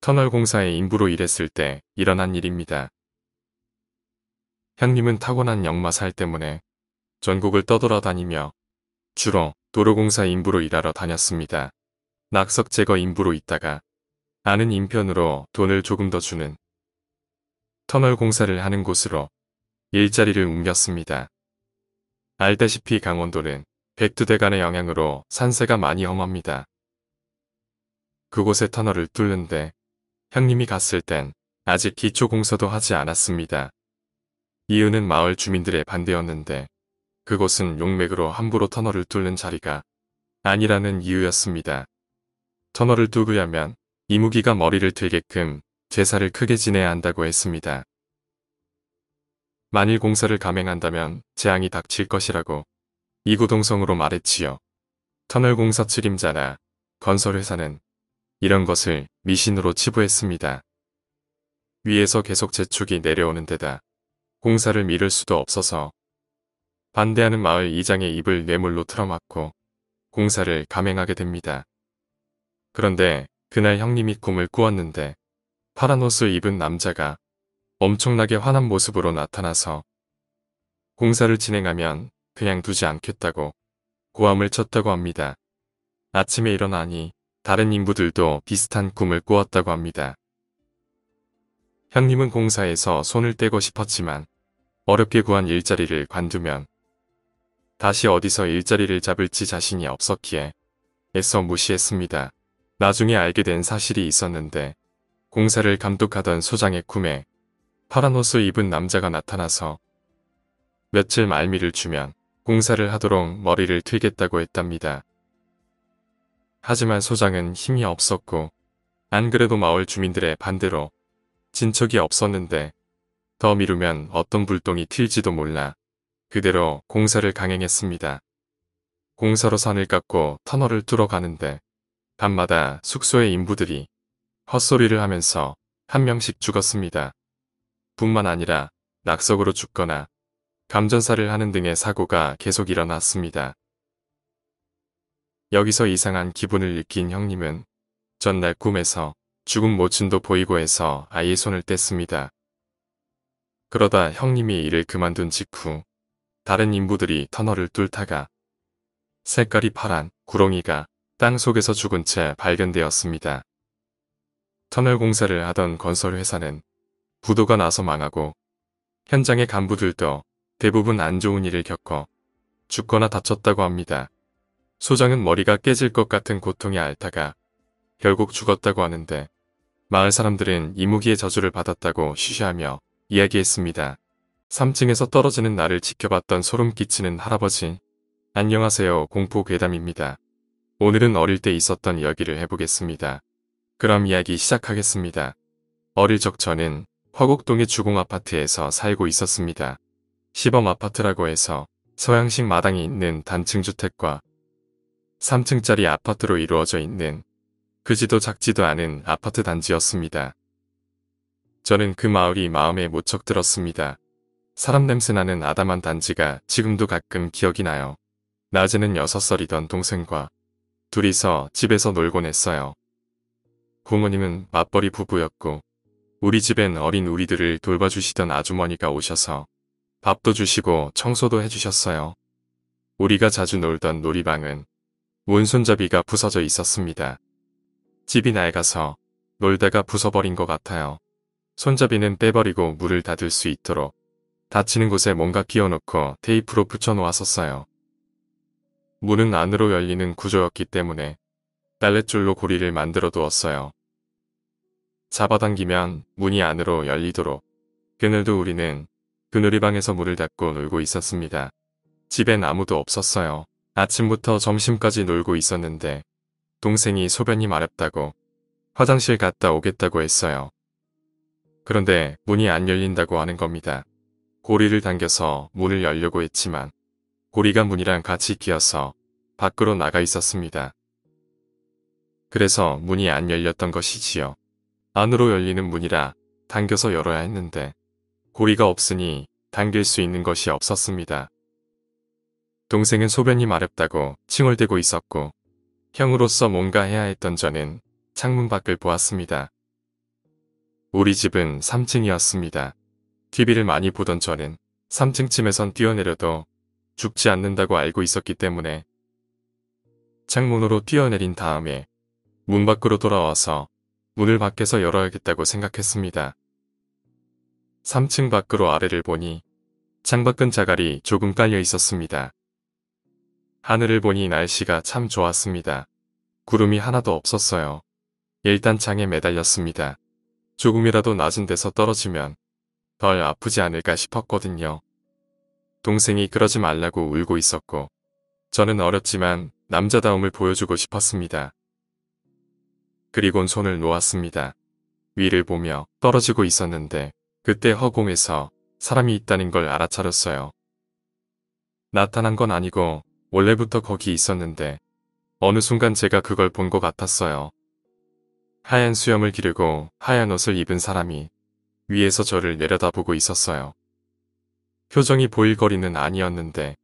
터널 공사에 인부로 일했을 때 일어난 일입니다. 형님은 타고난 역마살 때문에 전국을 떠돌아다니며 주로 도로공사 인부로 일하러 다녔습니다. 낙석 제거 인부로 있다가 아는 인편으로 돈을 조금 더 주는 터널 공사를 하는 곳으로 일자리를 옮겼습니다. 알다시피 강원도는 백두대간의 영향으로 산세가 많이 험합니다. 그곳에 터널을 뚫는데 형님이 갔을 땐 아직 기초공사도 하지 않았습니다. 이유는 마을 주민들의 반대였는데 그곳은 용맥으로 함부로 터널을 뚫는 자리가 아니라는 이유였습니다. 터널을 뚫으려면 이무기가 머리를 들게끔 제사를 크게 지내야 한다고 했습니다. 만일 공사를 감행한다면 재앙이 닥칠 것이라고 이구동성으로 말했지요. 터널 공사 책임자나 건설회사는 이런 것을 미신으로 치부했습니다. 위에서 계속 재촉이 내려오는 데다 공사를 미룰 수도 없어서 반대하는 마을 이장의 입을 뇌물로 틀어막고 공사를 감행하게 됩니다. 그런데 그날 형님이 꿈을 꾸었는데 파란 옷을 입은 남자가 엄청나게 화난 모습으로 나타나서 공사를 진행하면 그냥 두지 않겠다고 고함을 쳤다고 합니다. 아침에 일어나니 다른 인부들도 비슷한 꿈을 꾸었다고 합니다. 형님은 공사에서 손을 떼고 싶었지만 어렵게 구한 일자리를 관두면 다시 어디서 일자리를 잡을지 자신이 없었기에 애써 무시했습니다. 나중에 알게 된 사실이 있었는데 공사를 감독하던 소장의 꿈에 파란 옷을 입은 남자가 나타나서 며칠 말미를 주면 공사를 하도록 머리를 틀겠다고 했답니다. 하지만 소장은 힘이 없었고 안 그래도 마을 주민들의 반대로 진척이 없었는데 더 미루면 어떤 불똥이 튈지도 몰라 그대로 공사를 강행했습니다. 공사로 산을 깎고 터널을 뚫어 가는데 밤마다 숙소의 인부들이 헛소리를 하면서 한 명씩 죽었습니다. 뿐만 아니라 낙석으로 죽거나 감전사를 하는 등의 사고가 계속 일어났습니다. 여기서 이상한 기분을 느낀 형님은 전날 꿈에서 죽은 모친도 보이고 해서 아예 손을 뗐습니다. 그러다 형님이 일을 그만둔 직후 다른 인부들이 터널을 뚫다가 색깔이 파란 구렁이가 땅 속에서 죽은 채 발견되었습니다. 터널 공사를 하던 건설회사는 부도가 나서 망하고 현장의 간부들도 대부분 안 좋은 일을 겪어 죽거나 다쳤다고 합니다. 소장은 머리가 깨질 것 같은 고통에 앓다가 결국 죽었다고 하는데 마을 사람들은 이무기의 저주를 받았다고 쉬쉬하며 이야기했습니다. 3층에서 떨어지는 나를 지켜봤던 소름 끼치는 할아버지. 안녕하세요. 공포괴담입니다. 오늘은 어릴 때 있었던 이야기를 해보겠습니다. 그럼 이야기 시작하겠습니다. 어릴 적 저는 화곡동의 주공아파트에서 살고 있었습니다. 시범 아파트라고 해서 서양식 마당이 있는 단층주택과 3층짜리 아파트로 이루어져 있는 크지도 작지도 않은 아파트 단지였습니다. 저는 그 마을이 마음에 무척 들었습니다. 사람 냄새나는 아담한 단지가 지금도 가끔 기억이 나요. 낮에는 6살이던 동생과 둘이서 집에서 놀곤 했어요. 부모님은 맞벌이 부부였고 우리 집엔 어린 우리들을 돌봐주시던 아주머니가 오셔서 밥도 주시고 청소도 해주셨어요. 우리가 자주 놀던 놀이방은 문 손잡이가 부서져 있었습니다. 집이 낡아서 놀다가 부숴버린 것 같아요. 손잡이는 빼버리고 문을 닫을 수 있도록 닫히는 곳에 뭔가 끼워놓고 테이프로 붙여놓았었어요. 문은 안으로 열리는 구조였기 때문에 딸랫줄로 고리를 만들어 두었어요. 잡아당기면 문이 안으로 열리도록. 그날도 우리는 그 놀이방에서 문을 닫고 놀고 있었습니다. 집엔 아무도 없었어요. 아침부터 점심까지 놀고 있었는데 동생이 소변이 마렵다고 화장실 갔다 오겠다고 했어요. 그런데 문이 안 열린다고 하는 겁니다. 고리를 당겨서 문을 열려고 했지만 고리가 문이랑 같이 끼어서 밖으로 나가 있었습니다. 그래서 문이 안 열렸던 것이지요. 안으로 열리는 문이라 당겨서 열어야 했는데 고리가 없으니 당길 수 있는 것이 없었습니다. 동생은 소변이 마렵다고 칭얼대고 있었고 형으로서 뭔가 해야 했던 저는 창문 밖을 보았습니다. 우리 집은 3층이었습니다. TV를 많이 보던 저는 3층쯤에선 뛰어내려도 죽지 않는다고 알고 있었기 때문에 창문으로 뛰어내린 다음에 문 밖으로 돌아와서 문을 밖에서 열어야겠다고 생각했습니다. 3층 밖으로 아래를 보니 창밖은 자갈이 조금 깔려 있었습니다. 하늘을 보니 날씨가 참 좋았습니다. 구름이 하나도 없었어요. 일단 창에 매달렸습니다. 조금이라도 낮은 데서 떨어지면 덜 아프지 않을까 싶었거든요. 동생이 그러지 말라고 울고 있었고 저는 어렸지만 남자다움을 보여주고 싶었습니다. 그리곤 손을 놓았습니다. 위를 보며 떨어지고 있었는데 그때 허공에서 사람이 있다는 걸 알아차렸어요. 나타난 건 아니고 원래부터 거기 있었는데 어느 순간 제가 그걸 본 것 같았어요. 하얀 수염을 기르고 하얀 옷을 입은 사람이 위에서 저를 내려다보고 있었어요. 표정이 보일 거리는 아니었는데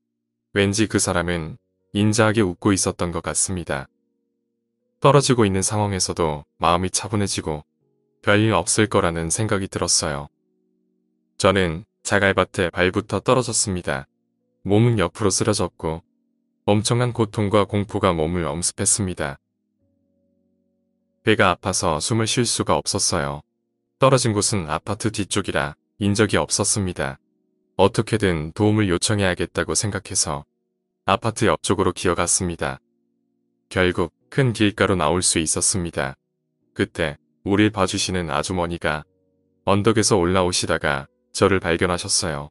왠지 그 사람은 인자하게 웃고 있었던 것 같습니다. 떨어지고 있는 상황에서도 마음이 차분해지고 별일 없을 거라는 생각이 들었어요. 저는 자갈밭에 발부터 떨어졌습니다. 몸은 옆으로 쓰러졌고 엄청난 고통과 공포가 몸을 엄습했습니다. 배가 아파서 숨을 쉴 수가 없었어요. 떨어진 곳은 아파트 뒤쪽이라 인적이 없었습니다. 어떻게든 도움을 요청해야겠다고 생각해서 아파트 옆쪽으로 기어갔습니다. 결국 큰 길가로 나올 수 있었습니다. 그때 우릴 봐주시는 아주머니가 언덕에서 올라오시다가 저를 발견하셨어요.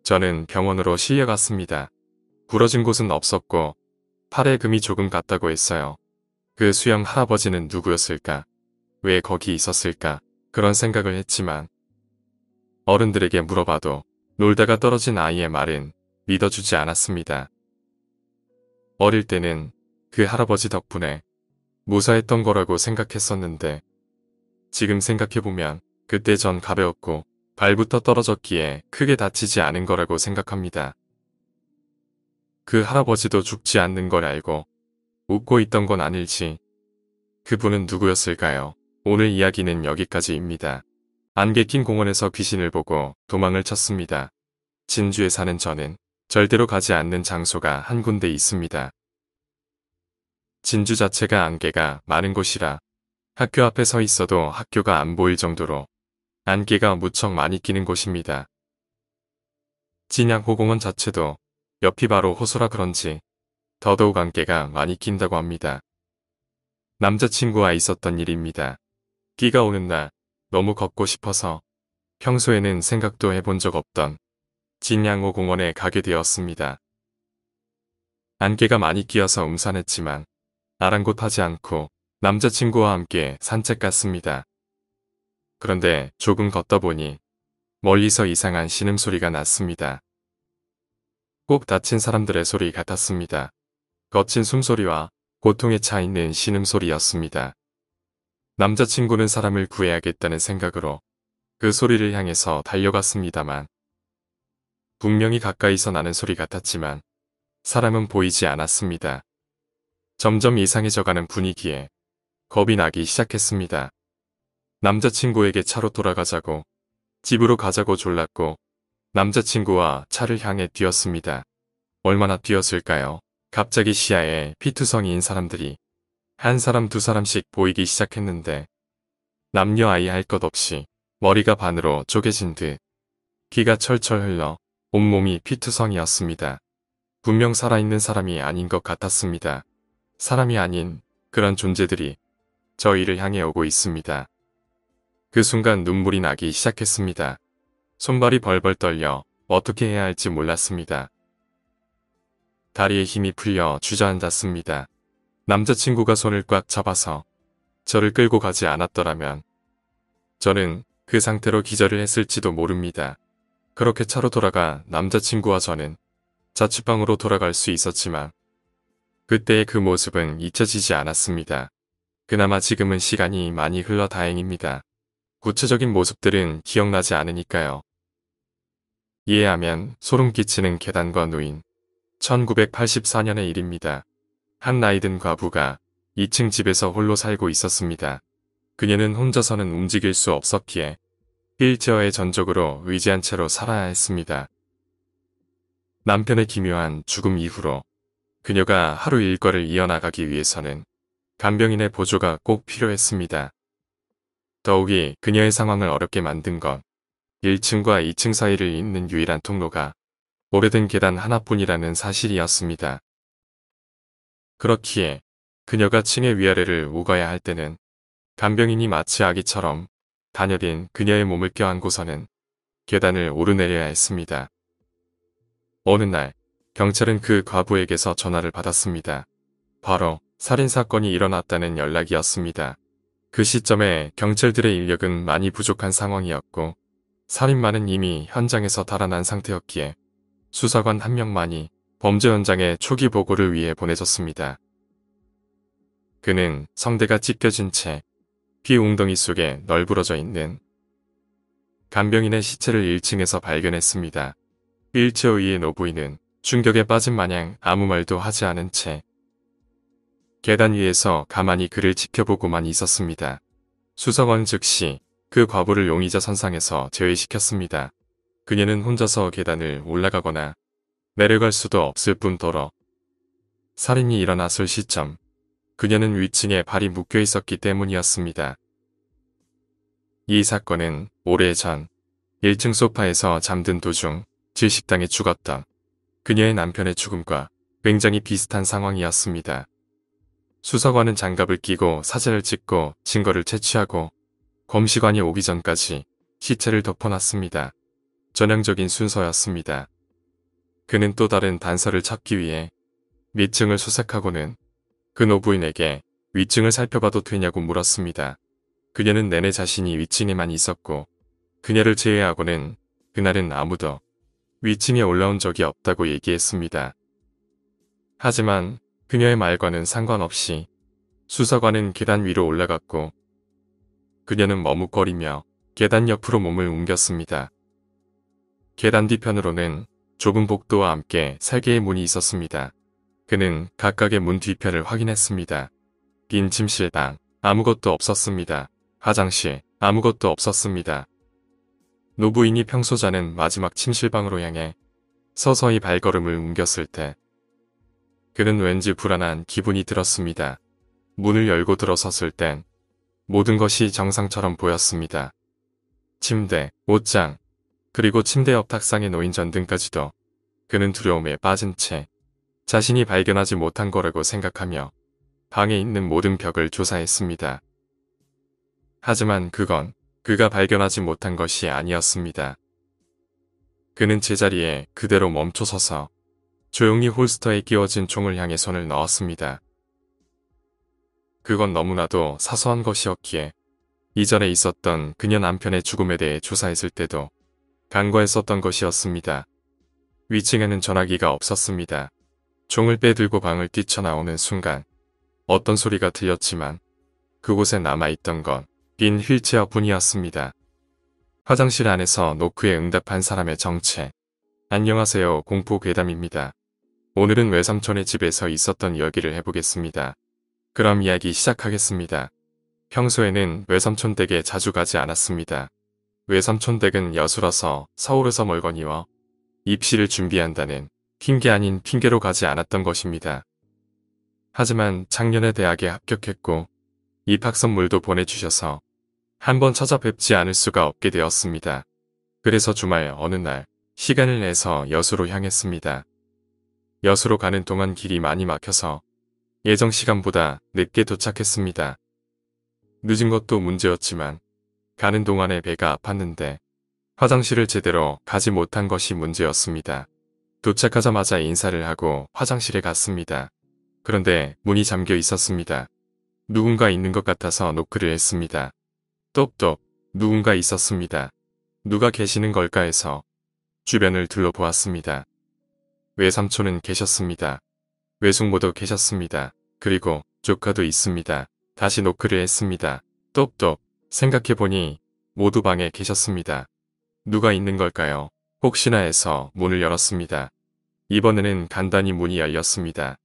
저는 병원으로 실려갔습니다. 부러진 곳은 없었고 팔에 금이 조금 갔다고 했어요. 그 수영 할아버지는 누구였을까? 왜 거기 있었을까? 그런 생각을 했지만 어른들에게 물어봐도 놀다가 떨어진 아이의 말은 믿어주지 않았습니다. 어릴 때는 그 할아버지 덕분에 무사했던 거라고 생각했었는데 지금 생각해보면 그때 전 가벼웠고 발부터 떨어졌기에 크게 다치지 않은 거라고 생각합니다. 그 할아버지도 죽지 않는 걸 알고 웃고 있던 건 아닐지. 그분은 누구였을까요? 오늘 이야기는 여기까지입니다. 안개 낀 공원에서 귀신을 보고 도망을 쳤습니다. 진주에 사는 저는 절대로 가지 않는 장소가 한 군데 있습니다. 진주 자체가 안개가 많은 곳이라 학교 앞에 서 있어도 학교가 안 보일 정도로 안개가 무척 많이 끼는 곳입니다. 진양호공원 자체도 옆이 바로 호수라 그런지 더더욱 안개가 많이 낀다고 합니다. 남자친구와 있었던 일입니다. 비가 오는 날 너무 걷고 싶어서 평소에는 생각도 해본 적 없던 진양호 공원에 가게 되었습니다. 안개가 많이 끼어서 음산했지만 아랑곳하지 않고 남자친구와 함께 산책 갔습니다. 그런데 조금 걷다 보니 멀리서 이상한 신음소리가 났습니다. 꼭 다친 사람들의 소리 같았습니다. 거친 숨소리와 고통에 차 있는 신음소리였습니다. 남자친구는 사람을 구해야겠다는 생각으로 그 소리를 향해서 달려갔습니다만 분명히 가까이서 나는 소리 같았지만 사람은 보이지 않았습니다. 점점 이상해져가는 분위기에 겁이 나기 시작했습니다. 남자친구에게 차로 돌아가자고 집으로 가자고 졸랐고 남자친구와 차를 향해 뛰었습니다. 얼마나 뛰었을까요? 갑자기 시야에 피투성이인 사람들이 한 사람 두 사람씩 보이기 시작했는데 남녀 아이 할 것 없이 머리가 반으로 쪼개진 듯 기가 철철 흘러 온몸이 피투성이었습니다. 분명 살아있는 사람이 아닌 것 같았습니다. 사람이 아닌 그런 존재들이 저희를 향해 오고 있습니다. 그 순간 눈물이 나기 시작했습니다. 손발이 벌벌 떨려 어떻게 해야 할지 몰랐습니다. 다리에 힘이 풀려 주저앉았습니다. 남자친구가 손을 꽉 잡아서 저를 끌고 가지 않았더라면 저는 그 상태로 기절을 했을지도 모릅니다. 그렇게 차로 돌아가 남자친구와 저는 자취방으로 돌아갈 수 있었지만 그때의 그 모습은 잊혀지지 않았습니다. 그나마 지금은 시간이 많이 흘러 다행입니다. 구체적인 모습들은 기억나지 않으니까요. 이해하면 소름 끼치는 계단과 누인 1984년의 일입니다. 한 나이든 과부가 2층 집에서 홀로 살고 있었습니다. 그녀는 혼자서는 움직일 수 없었기에 휠체어에 전적으로 의지한 채로 살아야 했습니다. 남편의 기묘한 죽음 이후로 그녀가 하루 일과를 이어나가기 위해서는 간병인의 보조가 꼭 필요했습니다. 더욱이 그녀의 상황을 어렵게 만든 건 1층과 2층 사이를 잇는 유일한 통로가 오래된 계단 하나뿐이라는 사실이었습니다. 그렇기에 그녀가 층의 위아래를 오가야 할 때는 간병인이 마치 아기처럼 가녀린 그녀의 몸을 껴안고서는 계단을 오르내려야 했습니다. 어느 날 경찰은 그 과부에게서 전화를 받았습니다. 바로 살인사건이 일어났다는 연락이었습니다. 그 시점에 경찰들의 인력은 많이 부족한 상황이었고 살인마는 이미 현장에서 달아난 상태였기에 수사관 한 명만이 범죄 현장에 초기 보고를 위해 보내졌습니다. 그는 성대가 찢겨진 채 피 웅덩이 속에 널브러져 있는 간병인의 시체를 1층에서 발견했습니다. 휠체어 위의 노부인은 충격에 빠진 마냥 아무 말도 하지 않은 채 계단 위에서 가만히 그를 지켜보고만 있었습니다. 수사관 즉시 그 과부를 용의자 선상에서 제외시켰습니다. 그녀는 혼자서 계단을 올라가거나 내려갈 수도 없을 뿐더러 살인이 일어났을 시점 그녀는 위층에 발이 묶여 있었기 때문이었습니다. 이 사건은 오래전 1층 소파에서 잠든 도중 질식당해 죽었던 그녀의 남편의 죽음과 굉장히 비슷한 상황이었습니다. 수사관은 장갑을 끼고 사진을 찍고 증거를 채취하고 검시관이 오기 전까지 시체를 덮어놨습니다. 전형적인 순서였습니다. 그는 또 다른 단서를 찾기 위해 밑층을 수색하고는 그 노부인에게 위층을 살펴봐도 되냐고 물었습니다. 그녀는 내내 자신이 위층에만 있었고 그녀를 제외하고는 그날은 아무도 위층에 올라온 적이 없다고 얘기했습니다. 하지만 그녀의 말과는 상관없이 수사관은 계단 위로 올라갔고 그녀는 머뭇거리며 계단 옆으로 몸을 옮겼습니다. 계단 뒤편으로는 좁은 복도와 함께 3개의 문이 있었습니다. 그는 각각의 문 뒤편을 확인했습니다. 빈 침실방, 아무것도 없었습니다. 화장실, 아무것도 없었습니다. 노부인이 평소 자는 마지막 침실방으로 향해 서서히 발걸음을 옮겼을 때 그는 왠지 불안한 기분이 들었습니다. 문을 열고 들어섰을 땐 모든 것이 정상처럼 보였습니다. 침대, 옷장, 그리고 침대 옆 탁상에 놓인 전등까지도 그는 두려움에 빠진 채 자신이 발견하지 못한 거라고 생각하며 방에 있는 모든 벽을 조사했습니다. 하지만 그건 그가 발견하지 못한 것이 아니었습니다. 그는 제자리에 그대로 멈춰서서 조용히 홀스터에 끼워진 총을 향해 손을 넣었습니다. 그건 너무나도 사소한 것이었기에 이전에 있었던 그녀 남편의 죽음에 대해 조사했을 때도 간과했었던 것이었습니다. 위층에는 전화기가 없었습니다. 총을 빼들고 방을 뛰쳐나오는 순간 어떤 소리가 들렸지만 그곳에 남아있던 건 빈 휠체어 뿐이었습니다. 화장실 안에서 노크에 응답한 사람의 정체. 안녕하세요, 공포괴담입니다. 오늘은 외삼촌의 집에서 있었던 이야기를 해보겠습니다. 그럼 이야기 시작하겠습니다. 평소에는 외삼촌 댁에 자주 가지 않았습니다. 외삼촌 댁은 여수라서 서울에서 멀거니와 입시를 준비한다는 핑계 아닌 핑계로 가지 않았던 것입니다. 하지만 작년에 대학에 합격했고 입학 선물도 보내주셔서 한번 찾아뵙지 않을 수가 없게 되었습니다. 그래서 주말 어느 날 시간을 내서 여수로 향했습니다. 여수로 가는 동안 길이 많이 막혀서 예정 시간보다 늦게 도착했습니다. 늦은 것도 문제였지만 가는 동안에 배가 아팠는데 화장실을 제대로 가지 못한 것이 문제였습니다. 도착하자마자 인사를 하고 화장실에 갔습니다. 그런데 문이 잠겨 있었습니다. 누군가 있는 것 같아서 노크를 했습니다. 똑똑, 누군가 있었습니다. 누가 계시는 걸까 해서 주변을 둘러보았습니다. 외삼촌은 계셨습니다. 외숙모도 계셨습니다. 그리고 조카도 있습니다. 다시 노크를 했습니다. 똑똑, 생각해보니 모두 방에 계셨습니다. 누가 있는 걸까요? 혹시나 해서 문을 열었습니다. 이번에는 간단히 문이 열렸습니다.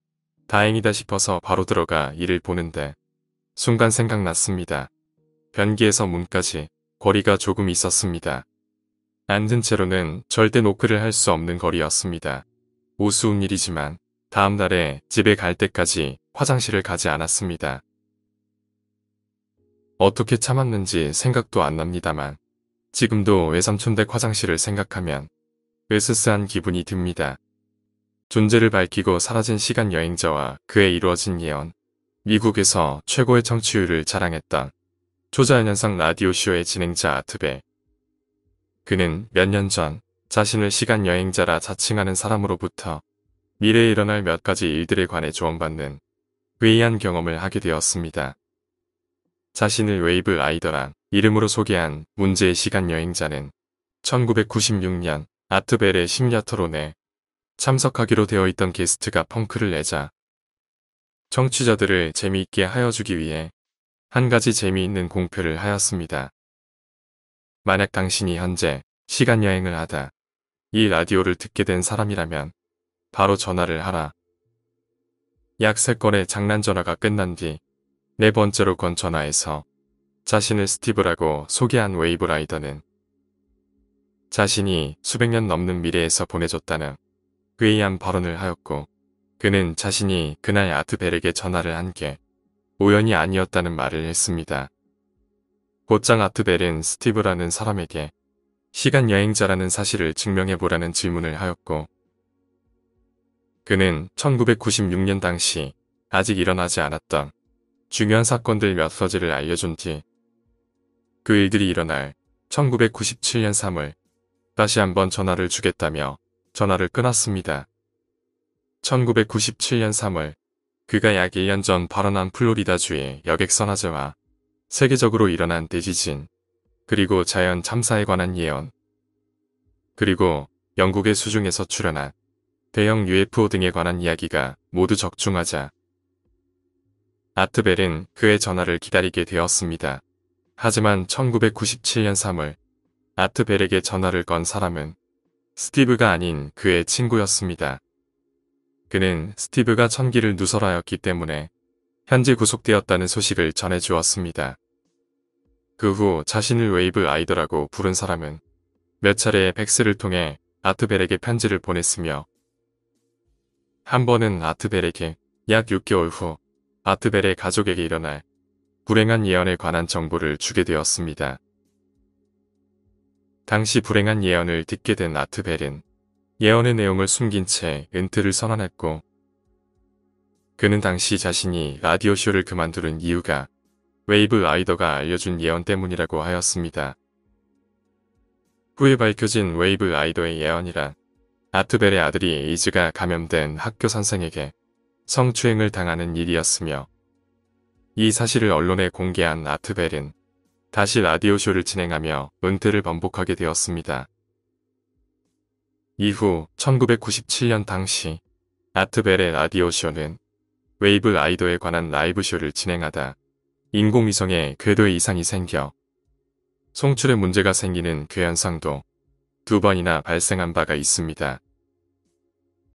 다행이다 싶어서 바로 들어가 이를 보는데 순간 생각났습니다. 변기에서 문까지 거리가 조금 있었습니다. 앉은 채로는 절대 노크를 할 수 없는 거리였습니다. 우스운 일이지만 다음 날에 집에 갈 때까지 화장실을 가지 않았습니다. 어떻게 참았는지 생각도 안 납니다만 지금도 외삼촌 댁 화장실을 생각하면 으스스한 기분이 듭니다. 존재를 밝히고 사라진 시간 여행자와 그에 이루어진 예언. 미국에서 최고의 청취율을 자랑했던 초자연현상 라디오쇼의 진행자 아트벨. 그는 몇 년 전 자신을 시간 여행자라 자칭하는 사람으로부터 미래에 일어날 몇 가지 일들에 관해 조언받는 괴이한 경험을 하게 되었습니다. 자신을 웨이브 라이더란 이름으로 소개한 문제의 시간 여행자는 1996년 아트벨의 심야 토론에 참석하기로 되어 있던 게스트가 펑크를 내자 청취자들을 재미있게 하여주기 위해 한 가지 재미있는 공표를 하였습니다. 만약 당신이 현재 시간여행을 하다 이 라디오를 듣게 된 사람이라면 바로 전화를 하라. 약 3건의 장난 전화가 끝난 뒤 4번째로 건 전화에서 자신을 스티브라고 소개한 웨이브 라이더는 자신이 수백 년 넘는 미래에서 보내줬다는 괴이한 발언을 하였고 그는 자신이 그날 아트벨에게 전화를 한 게 우연이 아니었다는 말을 했습니다. 곧장 아트벨은 스티브라는 사람에게 시간여행자라는 사실을 증명해보라는 질문을 하였고 그는 1996년 당시 아직 일어나지 않았던 중요한 사건들 몇 가지를 알려준 뒤 그 일들이 일어날 1997년 3월 다시 한번 전화를 주겠다며 전화를 끊었습니다. 1997년 3월 그가 약 1년 전 발언한 플로리다주의 여객선화재와 세계적으로 일어난 대지진 그리고 자연 참사에 관한 예언 그리고 영국의 수중에서 출현한 대형 UFO 등에 관한 이야기가 모두 적중하자 아트벨은 그의 전화를 기다리게 되었습니다. 하지만 1997년 3월 아트벨에게 전화를 건 사람은 스티브가 아닌 그의 친구였습니다. 그는 스티브가 천기를 누설하였기 때문에 현재 구속되었다는 소식을 전해주었습니다. 그 후 자신을 웨이브 아이더라고 부른 사람은 몇 차례의 팩스를 통해 아트벨에게 편지를 보냈으며 한 번은 아트벨에게 약 6개월 후 아트벨의 가족에게 일어날 불행한 예언에 관한 정보를 주게 되었습니다. 당시 불행한 예언을 듣게 된 아트벨은 예언의 내용을 숨긴 채 은퇴를 선언했고 그는 당시 자신이 라디오쇼를 그만두는 이유가 웨이브 아이더가 알려준 예언 때문이라고 하였습니다. 후에 밝혀진 웨이브 아이더의 예언이란 아트벨의 아들이 에이즈가 감염된 학교 선생에게 성추행을 당하는 일이었으며 이 사실을 언론에 공개한 아트벨은 다시 라디오쇼를 진행하며 은퇴를 번복하게 되었습니다. 이후 1997년 당시 아트벨의 라디오쇼는 웨이브 아이더에 관한 라이브쇼를 진행하다 인공위성에 궤도에 이상이 생겨 송출에 문제가 생기는 괴현상도 2번이나 발생한 바가 있습니다.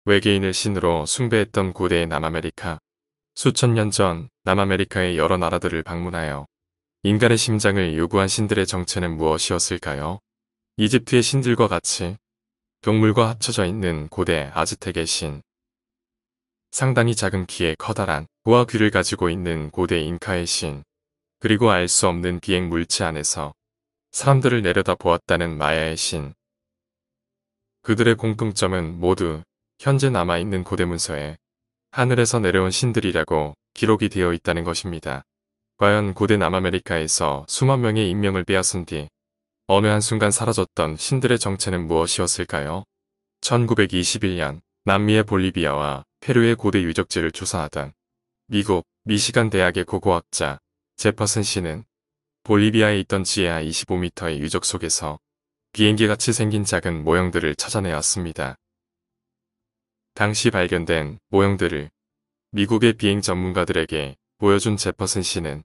외계인을 신으로 숭배했던 고대의 남아메리카. 수천 년 전 남아메리카의 여러 나라들을 방문하여 인간의 심장을 요구한 신들의 정체는 무엇이었을까요? 이집트의 신들과 같이 동물과 합쳐져 있는 고대 아즈텍의 신. 상당히 작은 키에 커다란 코와 귀를 가지고 있는 고대 잉카의 신. 그리고 알 수 없는 비행 물체 안에서 사람들을 내려다 보았다는 마야의 신. 그들의 공통점은 모두 현재 남아있는 고대 문서에 하늘에서 내려온 신들이라고 기록이 되어 있다는 것입니다. 과연 고대 남아메리카에서 수만 명의 인명을 빼앗은 뒤 어느 한순간 사라졌던 신들의 정체는 무엇이었을까요? 1921년 남미의 볼리비아와 페루의 고대 유적지를 조사하던 미국 미시간 대학의 고고학자 제퍼슨 씨는 볼리비아에 있던 지하 25m의 유적 속에서 비행기같이 생긴 작은 모형들을 찾아내었습니다. 당시 발견된 모형들을 미국의 비행 전문가들에게 보여준 제퍼슨 씨는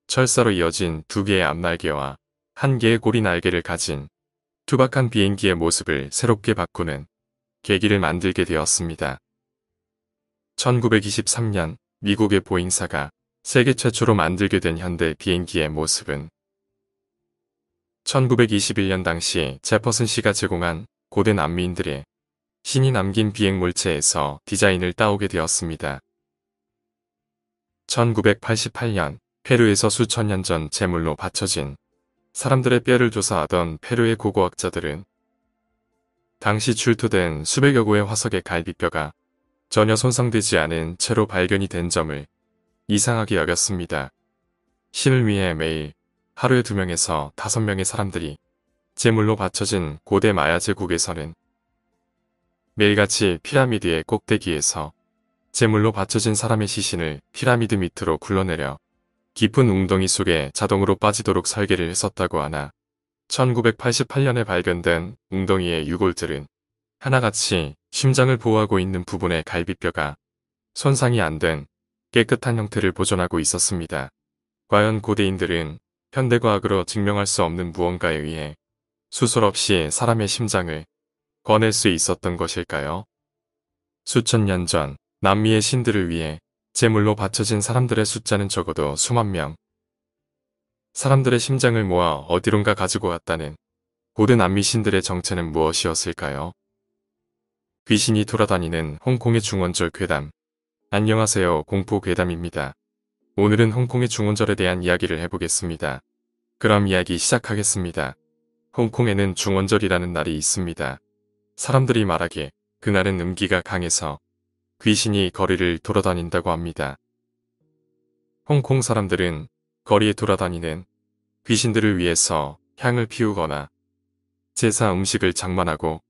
철사로 이어진 2개의 앞날개와 1개의 고리 날개를 가진 투박한 비행기의 모습을 새롭게 바꾸는 계기를 만들게 되었습니다. 1923년 미국의 보잉사가 세계 최초로 만들게 된 현대 비행기의 모습은 1921년 당시 제퍼슨 씨가 제공한 고대 남미인들의 신이 남긴 비행물체에서 디자인을 따오게 되었습니다. 1988년 페루에서 수천 년 전 제물로 바쳐진 사람들의 뼈를 조사하던 페루의 고고학자들은 당시 출토된 수백여 구의 화석의 갈비뼈가 전혀 손상되지 않은 채로 발견이 된 점을 이상하게 여겼습니다. 신을 위해 매일 하루에 2명에서 5명의 사람들이 제물로 바쳐진 고대 마야 제국에서는 매일같이 피라미드의 꼭대기에서 제물로 바쳐진 사람의 시신을 피라미드 밑으로 굴러내려 깊은 웅덩이 속에 자동으로 빠지도록 설계를 했었다고 하나 1988년에 발견된 웅덩이의 유골들은 하나같이 심장을 보호하고 있는 부분의 갈비뼈가 손상이 안 된 깨끗한 형태를 보존하고 있었습니다. 과연 고대인들은 현대과학으로 증명할 수 없는 무언가에 의해 수술 없이 사람의 심장을 꺼낼 수 있었던 것일까요? 수천 년 전 남미의 신들을 위해 제물로 바쳐진 사람들의 숫자는 적어도 수만 명. 사람들의 심장을 모아 어디론가 가지고 갔다는 고대 남미 신들의 정체는 무엇이었을까요? 귀신이 돌아다니는 홍콩의 중원절 괴담. 안녕하세요, 공포 괴담입니다. 오늘은 홍콩의 중원절에 대한 이야기를 해보겠습니다. 그럼 이야기 시작하겠습니다. 홍콩에는 중원절이라는 날이 있습니다. 사람들이 말하기에 그날은 음기가 강해서 귀신이 거리를 돌아다닌다고 합니다. 홍콩 사람들은 거리에 돌아다니는 귀신들을 위해서 향을 피우거나 제사 음식을 장만하고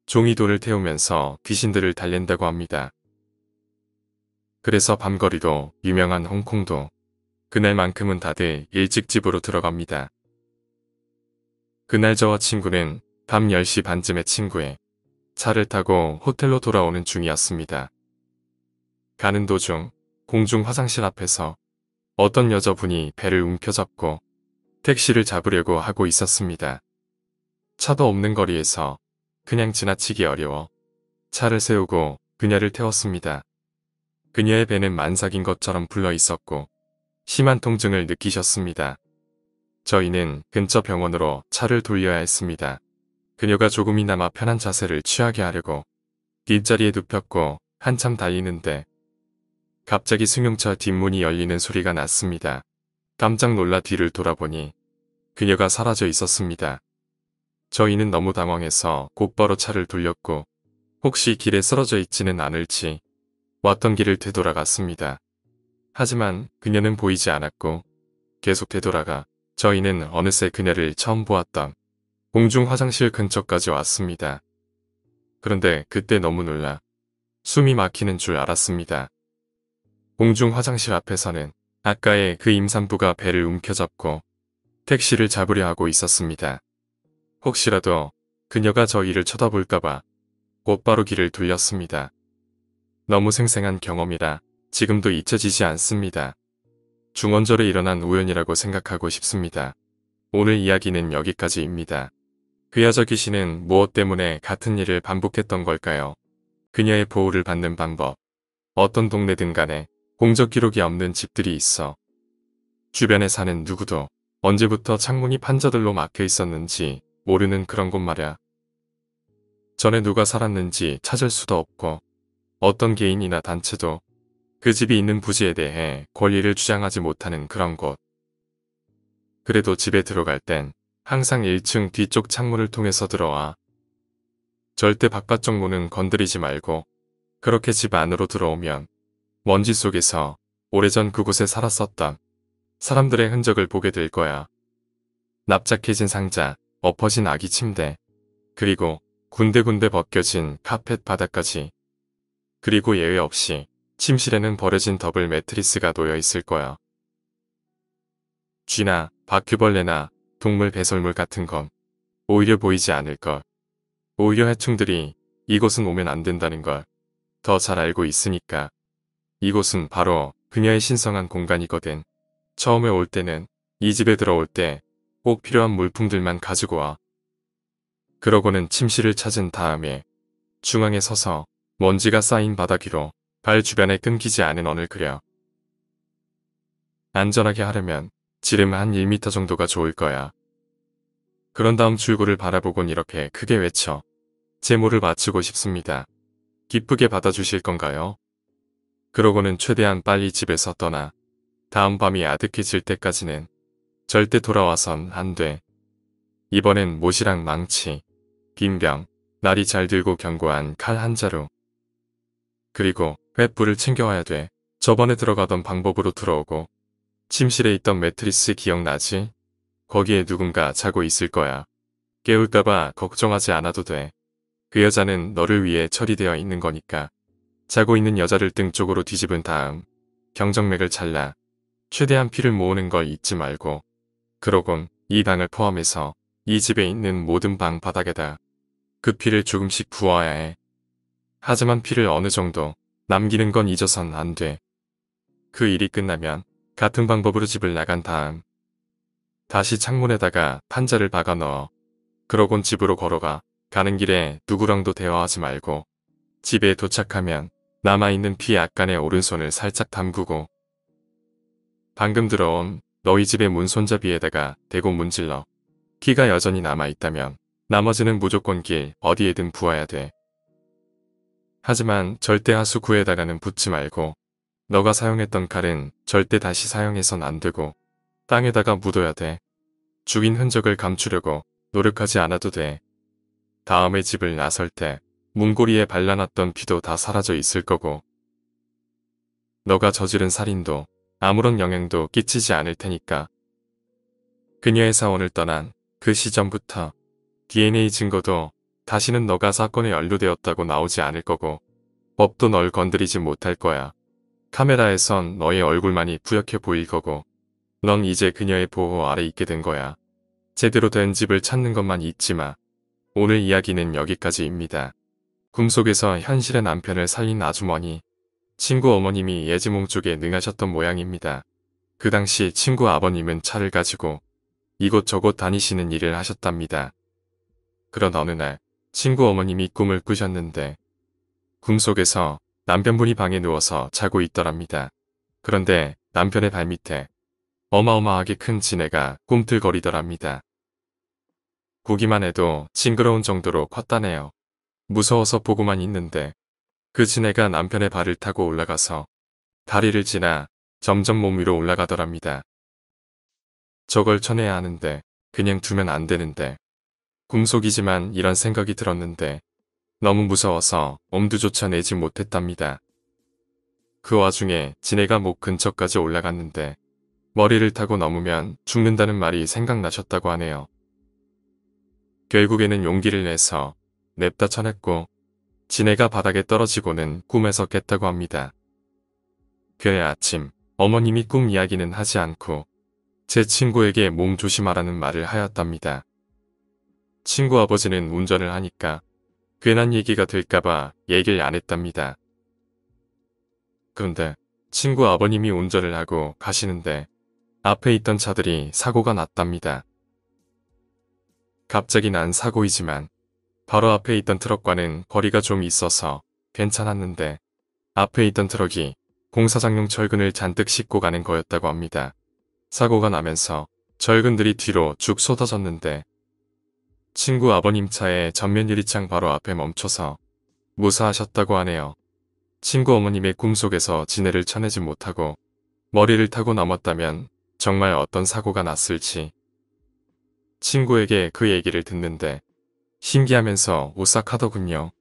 종이돌을 태우면서 귀신들을 달랜다고 합니다. 그래서 밤거리도 유명한 홍콩도 그날만큼은 다들 일찍 집으로 들어갑니다. 그날 저와 친구는 밤 10시 반쯤에 친구의 차를 타고 호텔로 돌아오는 중이었습니다. 가는 도중 공중 화장실 앞에서 어떤 여자분이 배를 움켜잡고 택시를 잡으려고 하고 있었습니다. 차도 없는 거리에서 그냥 지나치기 어려워 차를 세우고 그녀를 태웠습니다. 그녀의 배는 만삭인 것처럼 불러 있었고 심한 통증을 느끼셨습니다. 저희는 근처 병원으로 차를 돌려야 했습니다. 그녀가 조금이나마 편한 자세를 취하게 하려고 뒷자리에 눕혔고 한참 달리는데 갑자기 승용차 뒷문이 열리는 소리가 났습니다. 깜짝 놀라 뒤를 돌아보니 그녀가 사라져 있었습니다. 저희는 너무 당황해서 곧바로 차를 돌렸고 혹시 길에 쓰러져 있지는 않을지 왔던 길을 되돌아갔습니다. 하지만 그녀는 보이지 않았고 계속 되돌아가 저희는 어느새 그녀를 처음 보았던 공중 화장실 근처까지 왔습니다. 그런데 그때 너무 놀라 숨이 막히는 줄 알았습니다. 공중 화장실 앞에서는 아까의 그 임산부가 배를 움켜잡고 택시를 잡으려 하고 있었습니다. 혹시라도 그녀가 저희를 쳐다볼까봐 곧바로 길을 돌렸습니다. 너무 생생한 경험이라 지금도 잊혀지지 않습니다. 중원절에 일어난 우연이라고 생각하고 싶습니다. 오늘 이야기는 여기까지입니다. 그 여자 귀신은 무엇 때문에 같은 일을 반복했던 걸까요? 그녀의 보호를 받는 방법. 어떤 동네든 간에 공적 기록이 없는 집들이 있어 주변에 사는 누구도 언제부터 창문이 판자들로 막혀 있었는지 모르는 그런 곳 말야. 전에 누가 살았는지 찾을 수도 없고 어떤 개인이나 단체도 그 집이 있는 부지에 대해 권리를 주장하지 못하는 그런 곳. 그래도 집에 들어갈 땐 항상 1층 뒤쪽 창문을 통해서 들어와. 절대 바깥쪽 문은 건드리지 말고 그렇게 집 안으로 들어오면 먼지 속에서 오래전 그곳에 살았었던 사람들의 흔적을 보게 될 거야. 납작해진 상자, 엎어진 아기 침대, 그리고 군데군데 벗겨진 카펫 바닥까지. 그리고 예외 없이 침실에는 버려진 더블 매트리스가 놓여 있을 거야. 쥐나 바퀴벌레나 동물 배설물 같은 건 오히려 보이지 않을 걸. 오히려 해충들이 이곳은 오면 안 된다는 걸 더 잘 알고 있으니까. 이곳은 바로 그녀의 신성한 공간이거든. 처음에 올 때는 이 집에 들어올 때 꼭 필요한 물품들만 가지고 와. 그러고는 침실을 찾은 다음에 중앙에 서서 먼지가 쌓인 바닥 위로 발 주변에 끊기지 않은 원을 그려. 안전하게 하려면 지름 한 1m 정도가 좋을 거야. 그런 다음 출구를 바라보곤 이렇게 크게 외쳐. 제모를 마치고 싶습니다. 기쁘게 받아주실 건가요? 그러고는 최대한 빨리 집에서 떠나 다음 밤이 아득해질 때까지는 절대 돌아와선 안 돼. 이번엔 못이랑 망치, 빈병, 날이 잘 들고 견고한 칼 한 자루. 그리고 횃불을 챙겨와야 돼. 저번에 들어가던 방법으로 들어오고 침실에 있던 매트리스 기억나지? 거기에 누군가 자고 있을 거야. 깨울까봐 걱정하지 않아도 돼. 그 여자는 너를 위해 처리되어 있는 거니까. 자고 있는 여자를 등 쪽으로 뒤집은 다음 경정맥을 잘라 최대한 피를 모으는 걸 잊지 말고 그러곤 이 방을 포함해서 이 집에 있는 모든 방 바닥에다 그 피를 조금씩 부어야 해. 하지만 피를 어느 정도 남기는 건 잊어선 안 돼. 그 일이 끝나면 같은 방법으로 집을 나간 다음 다시 창문에다가 판자를 박아 넣어. 그러곤 집으로 걸어가. 가는 길에 누구랑도 대화하지 말고 집에 도착하면 남아있는 피 약간의 오른손을 살짝 담그고 방금 들어온 너희 집의 문 손잡이에다가 대고 문질러. 피가 여전히 남아있다면 나머지는 무조건 길 어디에든 부어야 돼. 하지만 절대 하수구에다가는 붓지 말고 너가 사용했던 칼은 절대 다시 사용해선 안 되고 땅에다가 묻어야 돼. 죽인 흔적을 감추려고 노력하지 않아도 돼. 다음에 집을 나설 때 문고리에 발라놨던 피도 다 사라져 있을 거고 너가 저지른 살인도 아무런 영향도 끼치지 않을 테니까. 그녀의 사원을 떠난 그 시점부터 DNA 증거도 다시는 너가 사건에 연루되었다고 나오지 않을 거고 법도 널 건드리지 못할 거야. 카메라에선 너의 얼굴만이 뿌옇게 보일 거고 넌 이제 그녀의 보호 아래 있게 된 거야. 제대로 된 집을 찾는 것만 잊지 마. 오늘 이야기는 여기까지입니다. 꿈속에서 현실의 남편을 살린 아주머니, 친구 어머님이 예지몽 쪽에 능하셨던 모양입니다. 그 당시 친구 아버님은 차를 가지고 이곳저곳 다니시는 일을 하셨답니다. 그런 어느 날 친구 어머님이 꿈을 꾸셨는데 꿈속에서 남편분이 방에 누워서 자고 있더랍니다. 그런데 남편의 발밑에 어마어마하게 큰 지네가 꿈틀거리더랍니다. 보기만 해도 징그러운 정도로 컸다네요. 무서워서 보고만 있는데 그 지네가 남편의 발을 타고 올라가서 다리를 지나 점점 몸 위로 올라가더랍니다. 저걸 쳐내야 하는데 그냥 두면 안 되는데 꿈속이지만 이런 생각이 들었는데 너무 무서워서 엄두조차 내지 못했답니다. 그 와중에 지네가 목 근처까지 올라갔는데 머리를 타고 넘으면 죽는다는 말이 생각나셨다고 하네요. 결국에는 용기를 내서 냅다 쳐냈고 지네가 바닥에 떨어지고는 꿈에서 깼다고 합니다. 그해 아침 어머님이 꿈 이야기는 하지 않고 제 친구에게 몸 조심하라는 말을 하였답니다. 친구 아버지는 운전을 하니까 괜한 얘기가 될까봐 얘기를 안 했답니다. 그런데 친구 아버님이 운전을 하고 가시는데 앞에 있던 차들이 사고가 났답니다. 갑자기 난 사고이지만 바로 앞에 있던 트럭과는 거리가 좀 있어서 괜찮았는데 앞에 있던 트럭이 공사장용 철근을 잔뜩 싣고 가는 거였다고 합니다. 사고가 나면서 철근들이 뒤로 쭉 쏟아졌는데 친구 아버님 차의 전면 유리창 바로 앞에 멈춰서 무사하셨다고 하네요. 친구 어머님의 꿈속에서 지네를 쳐내지 못하고 머리를 타고 넘었다면 정말 어떤 사고가 났을지 친구에게 그 얘기를 듣는데 신기하면서 오싹하더군요.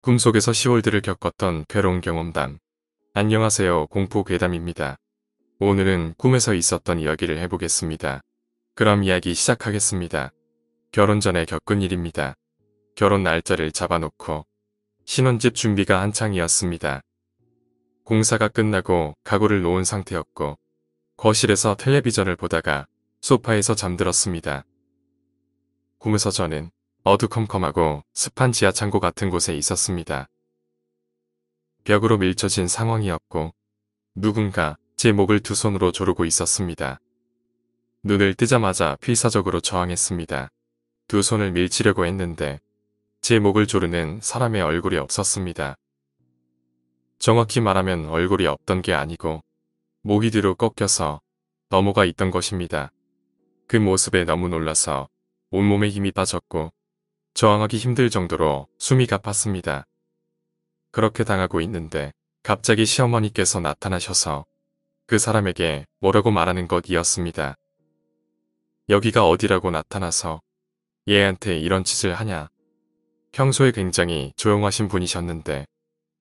꿈속에서 시월들을 겪었던 괴로운 경험담. 안녕하세요, 공포괴담입니다. 오늘은 꿈에서 있었던 이야기를 해보겠습니다. 그럼 이야기 시작하겠습니다. 결혼 전에 겪은 일입니다. 결혼 날짜를 잡아놓고 신혼집 준비가 한창이었습니다. 공사가 끝나고 가구를 놓은 상태였고 거실에서 텔레비전을 보다가 소파에서 잠들었습니다. 꿈에서 저는 어두컴컴하고 습한 지하창고 같은 곳에 있었습니다. 벽으로 밀쳐진 상황이었고 누군가 제 목을 두 손으로 조르고 있었습니다. 눈을 뜨자마자 필사적으로 저항했습니다. 두 손을 밀치려고 했는데 제 목을 조르는 사람의 얼굴이 없었습니다. 정확히 말하면 얼굴이 없던 게 아니고 목이 뒤로 꺾여서 넘어가 있던 것입니다. 그 모습에 너무 놀라서 온몸에 힘이 빠졌고 저항하기 힘들 정도로 숨이 가팠습니다. 그렇게 당하고 있는데 갑자기 시어머니께서 나타나셔서 그 사람에게 뭐라고 말하는 것이었습니다. 여기가 어디라고 나타나서 얘한테 이런 짓을 하냐. 평소에 굉장히 조용하신 분이셨는데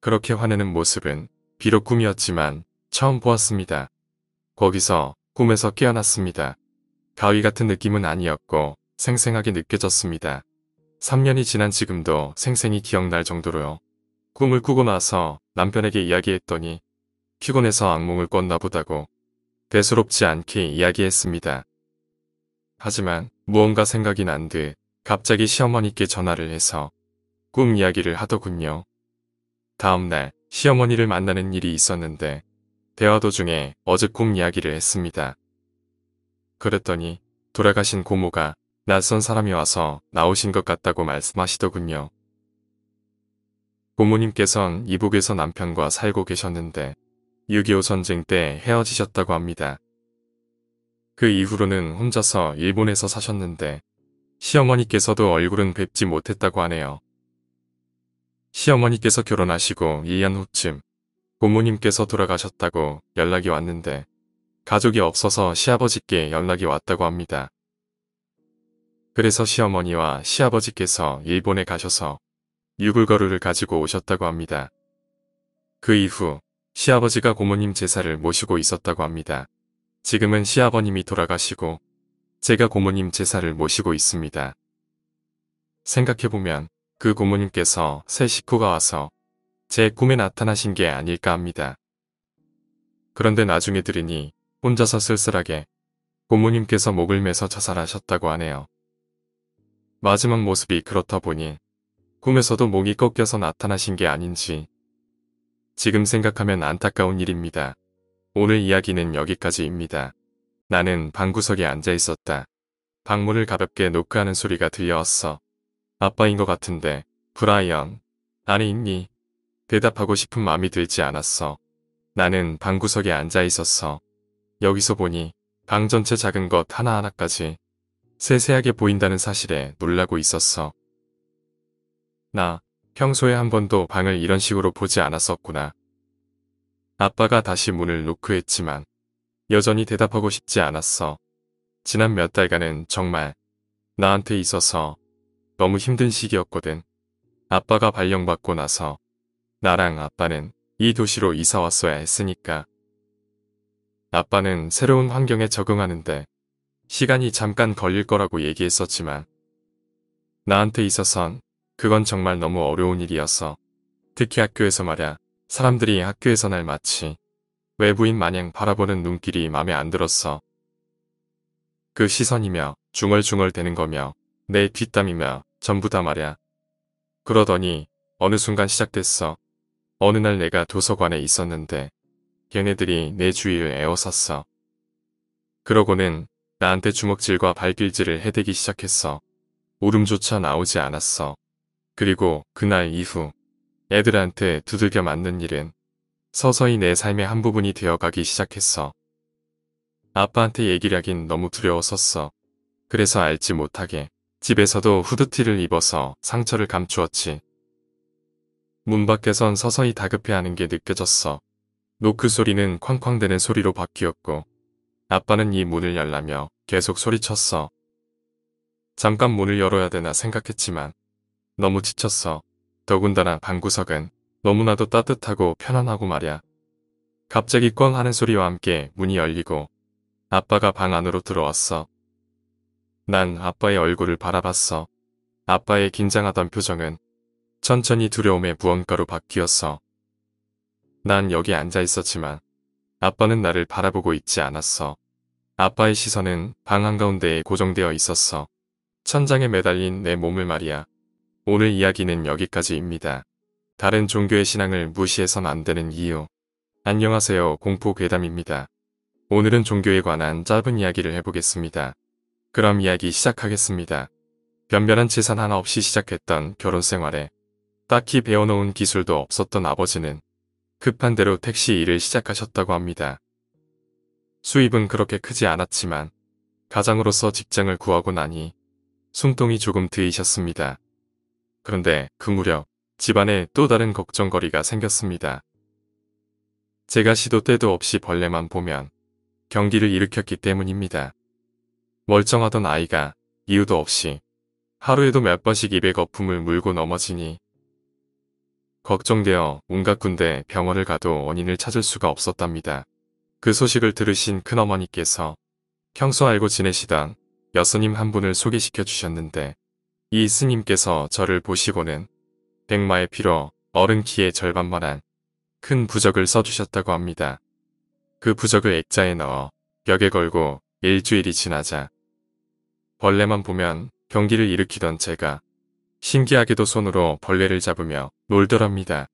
그렇게 화내는 모습은 비록 꿈이었지만 처음 보았습니다. 거기서 꿈에서 깨어났습니다. 가위 같은 느낌은 아니었고 생생하게 느껴졌습니다. 3년이 지난 지금도 생생히 기억날 정도로요. 꿈을 꾸고 나서 남편에게 이야기했더니 피곤해서 악몽을 꿨나 보다고 대수롭지 않게 이야기했습니다. 하지만 무언가 생각이 난 듯 갑자기 시어머니께 전화를 해서 꿈 이야기를 하더군요. 다음날 시어머니를 만나는 일이 있었는데 대화 도중에 어제 꿈 이야기를 했습니다. 그랬더니 돌아가신 고모가 낯선 사람이 와서 나오신 것 같다고 말씀하시더군요. 고모님께선 이북에서 남편과 살고 계셨는데 6.25 전쟁 때 헤어지셨다고 합니다. 그 이후로는 혼자서 일본에서 사셨는데 시어머니께서도 얼굴은 뵙지 못했다고 하네요. 시어머니께서 결혼하시고 1년 후쯤 고모님께서 돌아가셨다고 연락이 왔는데 가족이 없어서 시아버지께 연락이 왔다고 합니다. 그래서 시어머니와 시아버지께서 일본에 가셔서 유골거루를 가지고 오셨다고 합니다. 그 이후 시아버지가 고모님 제사를 모시고 있었다고 합니다. 지금은 시아버님이 돌아가시고 제가 고모님 제사를 모시고 있습니다. 생각해보면 그 고모님께서 새 식구가 와서 제 꿈에 나타나신 게 아닐까 합니다. 그런데 나중에 들으니 혼자서 쓸쓸하게 고모님께서 목을 매서 자살하셨다고 하네요. 마지막 모습이 그렇다 보니 꿈에서도 목이 꺾여서 나타나신 게 아닌지 지금 생각하면 안타까운 일입니다. 오늘 이야기는 여기까지입니다. 나는 방구석에 앉아 있었다. 방문을 가볍게 노크하는 소리가 들려왔어. 아빠인 것 같은데 브라이언, 안에 있니? 대답하고 싶은 마음이 들지 않았어. 나는 방구석에 앉아 있었어. 여기서 보니 방 전체 작은 것 하나하나까지 세세하게 보인다는 사실에 놀라고 있었어. 나 평소에 한 번도 방을 이런 식으로 보지 않았었구나. 아빠가 다시 문을 노크했지만 여전히 대답하고 싶지 않았어. 지난 몇 달간은 정말 나한테 있어서 너무 힘든 시기였거든. 아빠가 발령받고 나서 나랑 아빠는 이 도시로 이사 왔어야 했으니까. 아빠는 새로운 환경에 적응하는데 시간이 잠깐 걸릴 거라고 얘기했었지만 나한테 있어선 그건 정말 너무 어려운 일이었어. 특히 학교에서 말야. 사람들이 학교에서 날 마치 외부인 마냥 바라보는 눈길이 맘에 안 들었어. 그 시선이며 중얼중얼 대는 거며 내 뒷담이며 전부 다 말야. 그러더니 어느 순간 시작됐어. 어느 날 내가 도서관에 있었는데 걔네들이 내 주위를 에워쌌어. 그러고는 나한테 주먹질과 발길질을 해대기 시작했어. 울음조차 나오지 않았어. 그리고 그날 이후 애들한테 두들겨 맞는 일은 서서히 내 삶의 한 부분이 되어가기 시작했어. 아빠한테 얘기를 하긴 너무 두려웠었어. 그래서 알지 못하게 집에서도 후드티를 입어서 상처를 감추었지. 문 밖에선 서서히 다급해하는 게 느껴졌어. 노크 소리는 쾅쾅대는 소리로 바뀌었고 아빠는 이 문을 열라며 계속 소리쳤어. 잠깐 문을 열어야 되나 생각했지만 너무 지쳤어. 더군다나 방구석은 너무나도 따뜻하고 편안하고 말야. 갑자기 꽝 하는 소리와 함께 문이 열리고 아빠가 방 안으로 들어왔어. 난 아빠의 얼굴을 바라봤어. 아빠의 긴장하던 표정은 천천히 두려움의 무언가로 바뀌었어. 난 여기 앉아 있었지만 아빠는 나를 바라보고 있지 않았어. 아빠의 시선은 방 한가운데에 고정되어 있었어. 천장에 매달린 내 몸을 말이야. 오늘 이야기는 여기까지입니다. 다른 종교의 신앙을 무시해선 안 되는 이유. 안녕하세요, 공포괴담입니다. 오늘은 종교에 관한 짧은 이야기를 해보겠습니다. 그럼 이야기 시작하겠습니다. 변변한 재산 하나 없이 시작했던 결혼 생활에 딱히 배워놓은 기술도 없었던 아버지는 급한 대로 택시 일을 시작하셨다고 합니다. 수입은 그렇게 크지 않았지만 가장으로서 직장을 구하고 나니 숨통이 조금 트이셨습니다. 그런데 그 무렵 집안에 또 다른 걱정거리가 생겼습니다. 제가 시도 때도 없이 벌레만 보면 경기를 일으켰기 때문입니다. 멀쩡하던 아이가 이유도 없이 하루에도 몇 번씩 입에 거품을 물고 넘어지니 걱정되어 온갖 군데 병원을 가도 원인을 찾을 수가 없었답니다. 그 소식을 들으신 큰어머니께서 평소 알고 지내시던 여스님 한 분을 소개시켜 주셨는데 이 스님께서 저를 보시고는 백마의 피로 어른 키의 절반만한 큰 부적을 써주셨다고 합니다. 그 부적을 액자에 넣어 벽에 걸고 일주일이 지나자 벌레만 보면 경기를 일으키던 제가 신기하게도 손으로 벌레를 잡으며 놀더랍니다.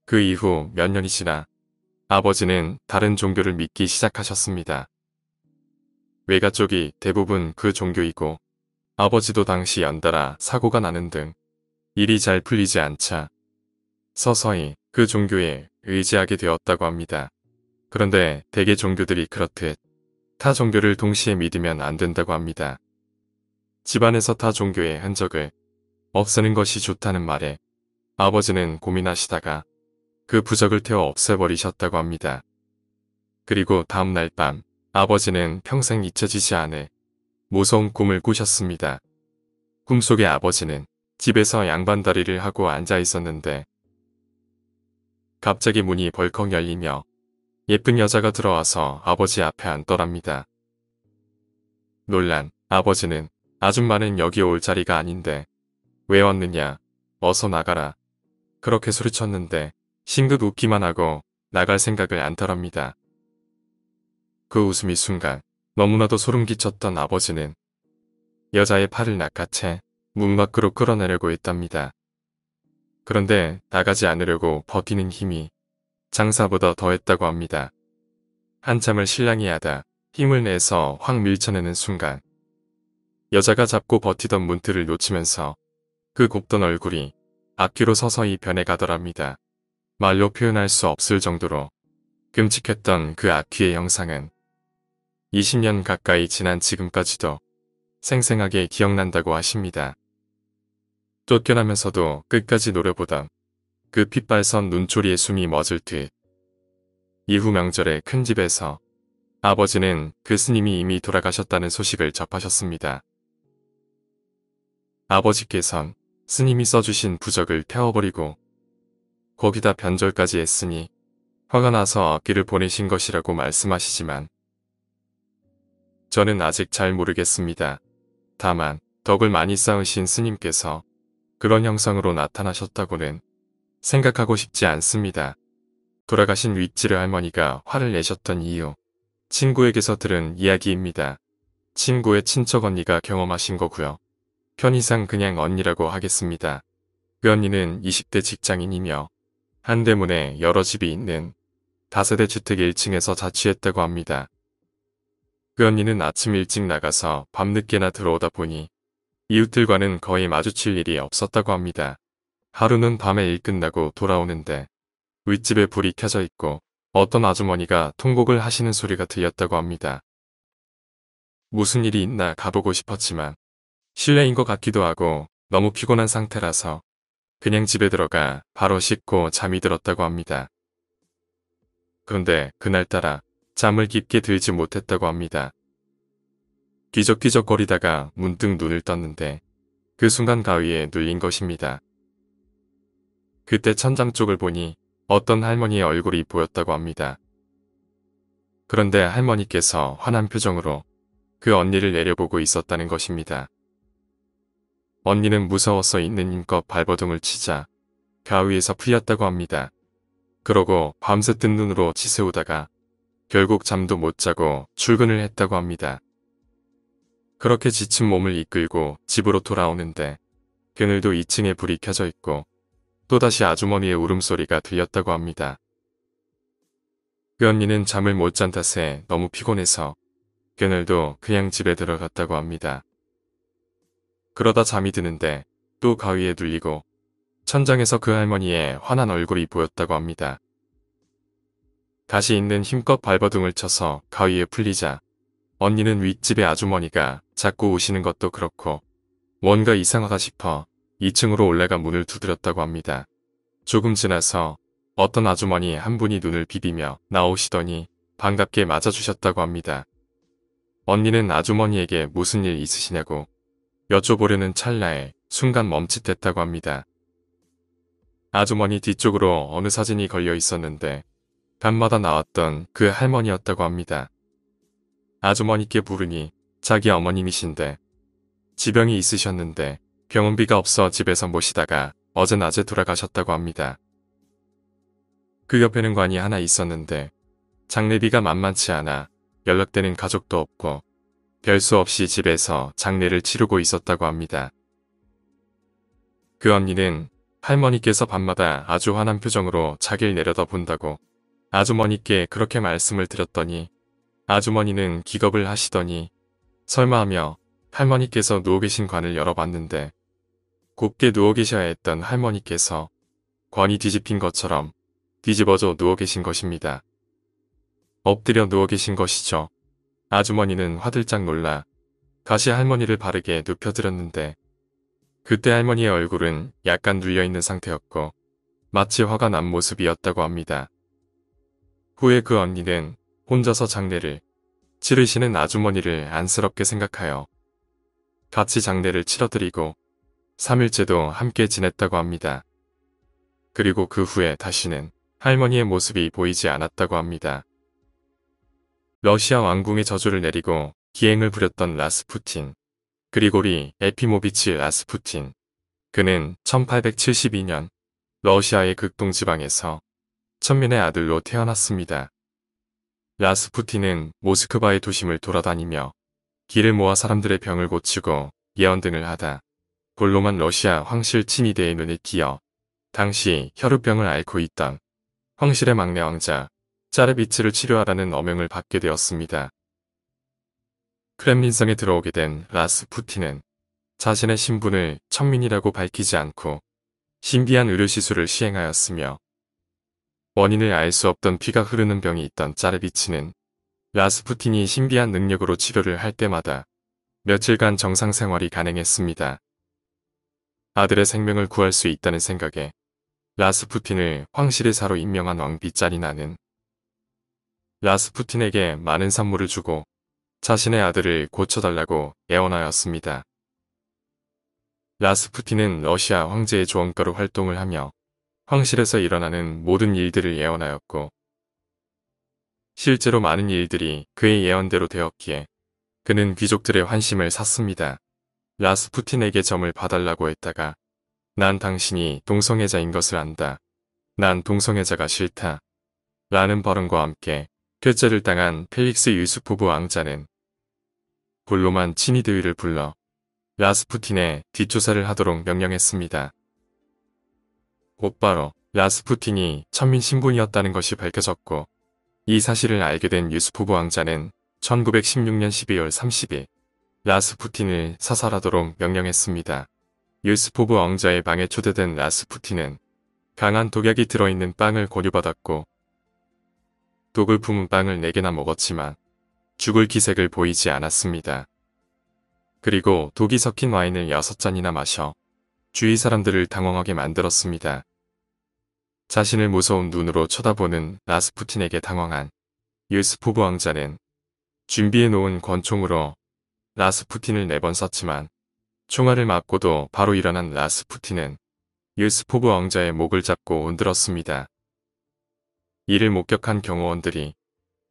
그 이후 몇 년이 지나 아버지는 다른 종교를 믿기 시작하셨습니다. 외가 쪽이 대부분 그 종교이고 아버지도 당시 연달아 사고가 나는 등 일이 잘 풀리지 않자 서서히 그 종교에 의지하게 되었다고 합니다. 그런데 대개 종교들이 그렇듯 타 종교를 동시에 믿으면 안 된다고 합니다. 집안에서 타 종교의 흔적을 없애는 것이 좋다는 말에 아버지는 고민하시다가 그 부적을 태워 없애버리셨다고 합니다. 그리고 다음날 밤 아버지는 평생 잊혀지지 않을 무서운 꿈을 꾸셨습니다. 꿈속의 아버지는 집에서 양반다리를 하고 앉아 있었는데 갑자기 문이 벌컥 열리며 예쁜 여자가 들어와서 아버지 앞에 앉더랍니다. 놀란 아버지는 아줌마는 여기 올 자리가 아닌데 왜 왔느냐, 어서 나가라. 그렇게 소리쳤는데 싱긋 웃기만 하고 나갈 생각을 않더랍니다. 그 웃음이 순간 너무나도 소름 끼쳤던 아버지는 여자의 팔을 낚아채 문 밖으로 끌어내려고 했답니다. 그런데 나가지 않으려고 버티는 힘이 장사보다 더했다고 합니다. 한참을 실랑이 하다 힘을 내서 확 밀쳐내는 순간 여자가 잡고 버티던 문틀을 놓치면서 그 곱던 얼굴이 악귀로 서서히 변해가더랍니다. 말로 표현할 수 없을 정도로 끔찍했던 그 악귀의 형상은 20년 가까이 지난 지금까지도 생생하게 기억난다고 하십니다. 쫓겨나면서도 끝까지 노려보던 그 핏발선 눈초리의 숨이 멎을 듯 이후 명절에 큰 집에서 아버지는 그 스님이 이미 돌아가셨다는 소식을 접하셨습니다. 아버지께선 스님이 써주신 부적을 태워버리고 거기다 변절까지 했으니 화가 나서 악귀를 보내신 것이라고 말씀하시지만 저는 아직 잘 모르겠습니다. 다만 덕을 많이 쌓으신 스님께서 그런 형상으로 나타나셨다고는 생각하고 싶지 않습니다. 돌아가신 윗지르 할머니가 화를 내셨던 이유, 친구에게서 들은 이야기입니다. 친구의 친척 언니가 경험하신 거고요. 편의상 그냥 언니라고 하겠습니다. 그 언니는 20대 직장인이며 한대문에 여러 집이 있는 다세대 주택 1층에서 자취했다고 합니다. 그 언니는 아침 일찍 나가서 밤늦게나 들어오다 보니 이웃들과는 거의 마주칠 일이 없었다고 합니다. 하루는 밤에 일 끝나고 돌아오는데 윗집에 불이 켜져 있고 어떤 아주머니가 통곡을 하시는 소리가 들렸다고 합니다. 무슨 일이 있나 가보고 싶었지만 실례인 것 같기도 하고 너무 피곤한 상태라서 그냥 집에 들어가 바로 씻고 잠이 들었다고 합니다. 그런데 그날따라 잠을 깊게 들지 못했다고 합니다. 뒤적뒤적거리다가 문득 눈을 떴는데 그 순간 가위에 눌린 것입니다. 그때 천장 쪽을 보니 어떤 할머니의 얼굴이 보였다고 합니다. 그런데 할머니께서 환한 표정으로 그 언니를 내려보고 있었다는 것입니다. 언니는 무서워서 있는 힘껏 발버둥을 치자 가위에서 풀렸다고 합니다. 그러고 밤새 뜬 눈으로 치세우다가 결국 잠도 못 자고 출근을 했다고 합니다. 그렇게 지친 몸을 이끌고 집으로 돌아오는데 그늘도 2층에 불이 켜져 있고 또다시 아주머니의 울음소리가 들렸다고 합니다. 그 언니는 잠을 못 잔 탓에 너무 피곤해서 그늘도 그냥 집에 들어갔다고 합니다. 그러다 잠이 드는데 또 가위에 눌리고 천장에서 그 할머니의 환한 얼굴이 보였다고 합니다. 다시 있는 힘껏 발버둥을 쳐서 가위에 풀리자 언니는 윗집의 아주머니가 자꾸 우시는 것도 그렇고 뭔가 이상하다 싶어 2층으로 올라가 문을 두드렸다고 합니다. 조금 지나서 어떤 아주머니 한 분이 눈을 비비며 나오시더니 반갑게 맞아주셨다고 합니다. 언니는 아주머니에게 무슨 일 있으시냐고 여쭤보려는 찰나에 순간 멈칫했다고 합니다. 아주머니 뒤쪽으로 어느 사진이 걸려 있었는데 밤마다 나왔던 그 할머니였다고 합니다. 아주머니께 물으니 자기 어머님이신데 지병이 있으셨는데 병원비가 없어 집에서 모시다가 어제 낮에 돌아가셨다고 합니다. 그 옆에는 관이 하나 있었는데 장례비가 만만치 않아 연락되는 가족도 없고 별수 없이 집에서 장례를 치르고 있었다고 합니다. 그 언니는 할머니께서 밤마다 아주 환한 표정으로 자기를 내려다본다고 아주머니께 그렇게 말씀을 드렸더니 아주머니는 기겁을 하시더니 설마 하며 할머니께서 누워 계신 관을 열어봤는데 곱게 누워 계셔야 했던 할머니께서 관이 뒤집힌 것처럼 뒤집어져 누워 계신 것입니다. 엎드려 누워 계신 것이죠. 아주머니는 화들짝 놀라 다시 할머니를 바르게 눕혀드렸는데 그때 할머니의 얼굴은 약간 눌려있는 상태였고 마치 화가 난 모습이었다고 합니다. 후에 그 언니는 혼자서 장례를 치르시는 아주머니를 안쓰럽게 생각하여 같이 장례를 치러드리고 3일째도 함께 지냈다고 합니다. 그리고 그 후에 다시는 할머니의 모습이 보이지 않았다고 합니다. 러시아 왕궁의 저주를 내리고 기행을 부렸던 라스푸틴, 그리고리 에피모비치 라스푸틴. 그는 1872년 러시아의 극동지방에서 천민의 아들로 태어났습니다. 라스푸틴은 모스크바의 도심을 돌아다니며 길을 모아 사람들의 병을 고치고 예언 등을 하다 볼로만 러시아 황실 친위대의 눈에 띄어 당시 혈우병을 앓고 있던 황실의 막내 왕자 짜르비츠를 치료하라는 어명을 받게 되었습니다. 크렘린성에 들어오게 된 라스푸틴은 자신의 신분을 천민이라고 밝히지 않고 신비한 의료시술을 시행하였으며 원인을 알 수 없던 피가 흐르는 병이 있던 짜르비츠는 라스푸틴이 신비한 능력으로 치료를 할 때마다 며칠간 정상 생활이 가능했습니다. 아들의 생명을 구할 수 있다는 생각에 라스푸틴을 황실의 사로 임명한 왕비 짜리나는 라스푸틴에게 많은 선물을 주고 자신의 아들을 고쳐달라고 애원하였습니다. 라스푸틴은 러시아 황제의 조언가로 활동을 하며 황실에서 일어나는 모든 일들을 예언하였고 실제로 많은 일들이 그의 예언대로 되었기에 그는 귀족들의 환심을 샀습니다. 라스푸틴에게 점을 봐달라고 했다가 난 당신이 동성애자인 것을 안다. 난 동성애자가 싫다. 라는 발언과 함께 퇴짜를 당한 펠릭스 유수포브 왕자는 볼로만 친위대위를 불러 라스푸틴의 뒷조사를 하도록 명령했습니다. 곧바로 라스푸틴이 천민 신분이었다는 것이 밝혀졌고 이 사실을 알게 된 유수포브 왕자는 1916년 12월 30일 라스푸틴을 사살하도록 명령했습니다. 유수포브 왕자의 방에 초대된 라스푸틴은 강한 독약이 들어있는 빵을 권유받았고 독을 품은 빵을 4개나 먹었지만 죽을 기색을 보이지 않았습니다. 그리고 독이 섞인 와인을 6잔이나 마셔 주위 사람들을 당황하게 만들었습니다. 자신을 무서운 눈으로 쳐다보는 라스푸틴에게 당황한 유수포브 왕자는 준비해 놓은 권총으로 라스푸틴을 4번 쐈지만 총알을 맞고도 바로 일어난 라스푸틴은 유수포브 왕자의 목을 잡고 흔들었습니다. 이를 목격한 경호원들이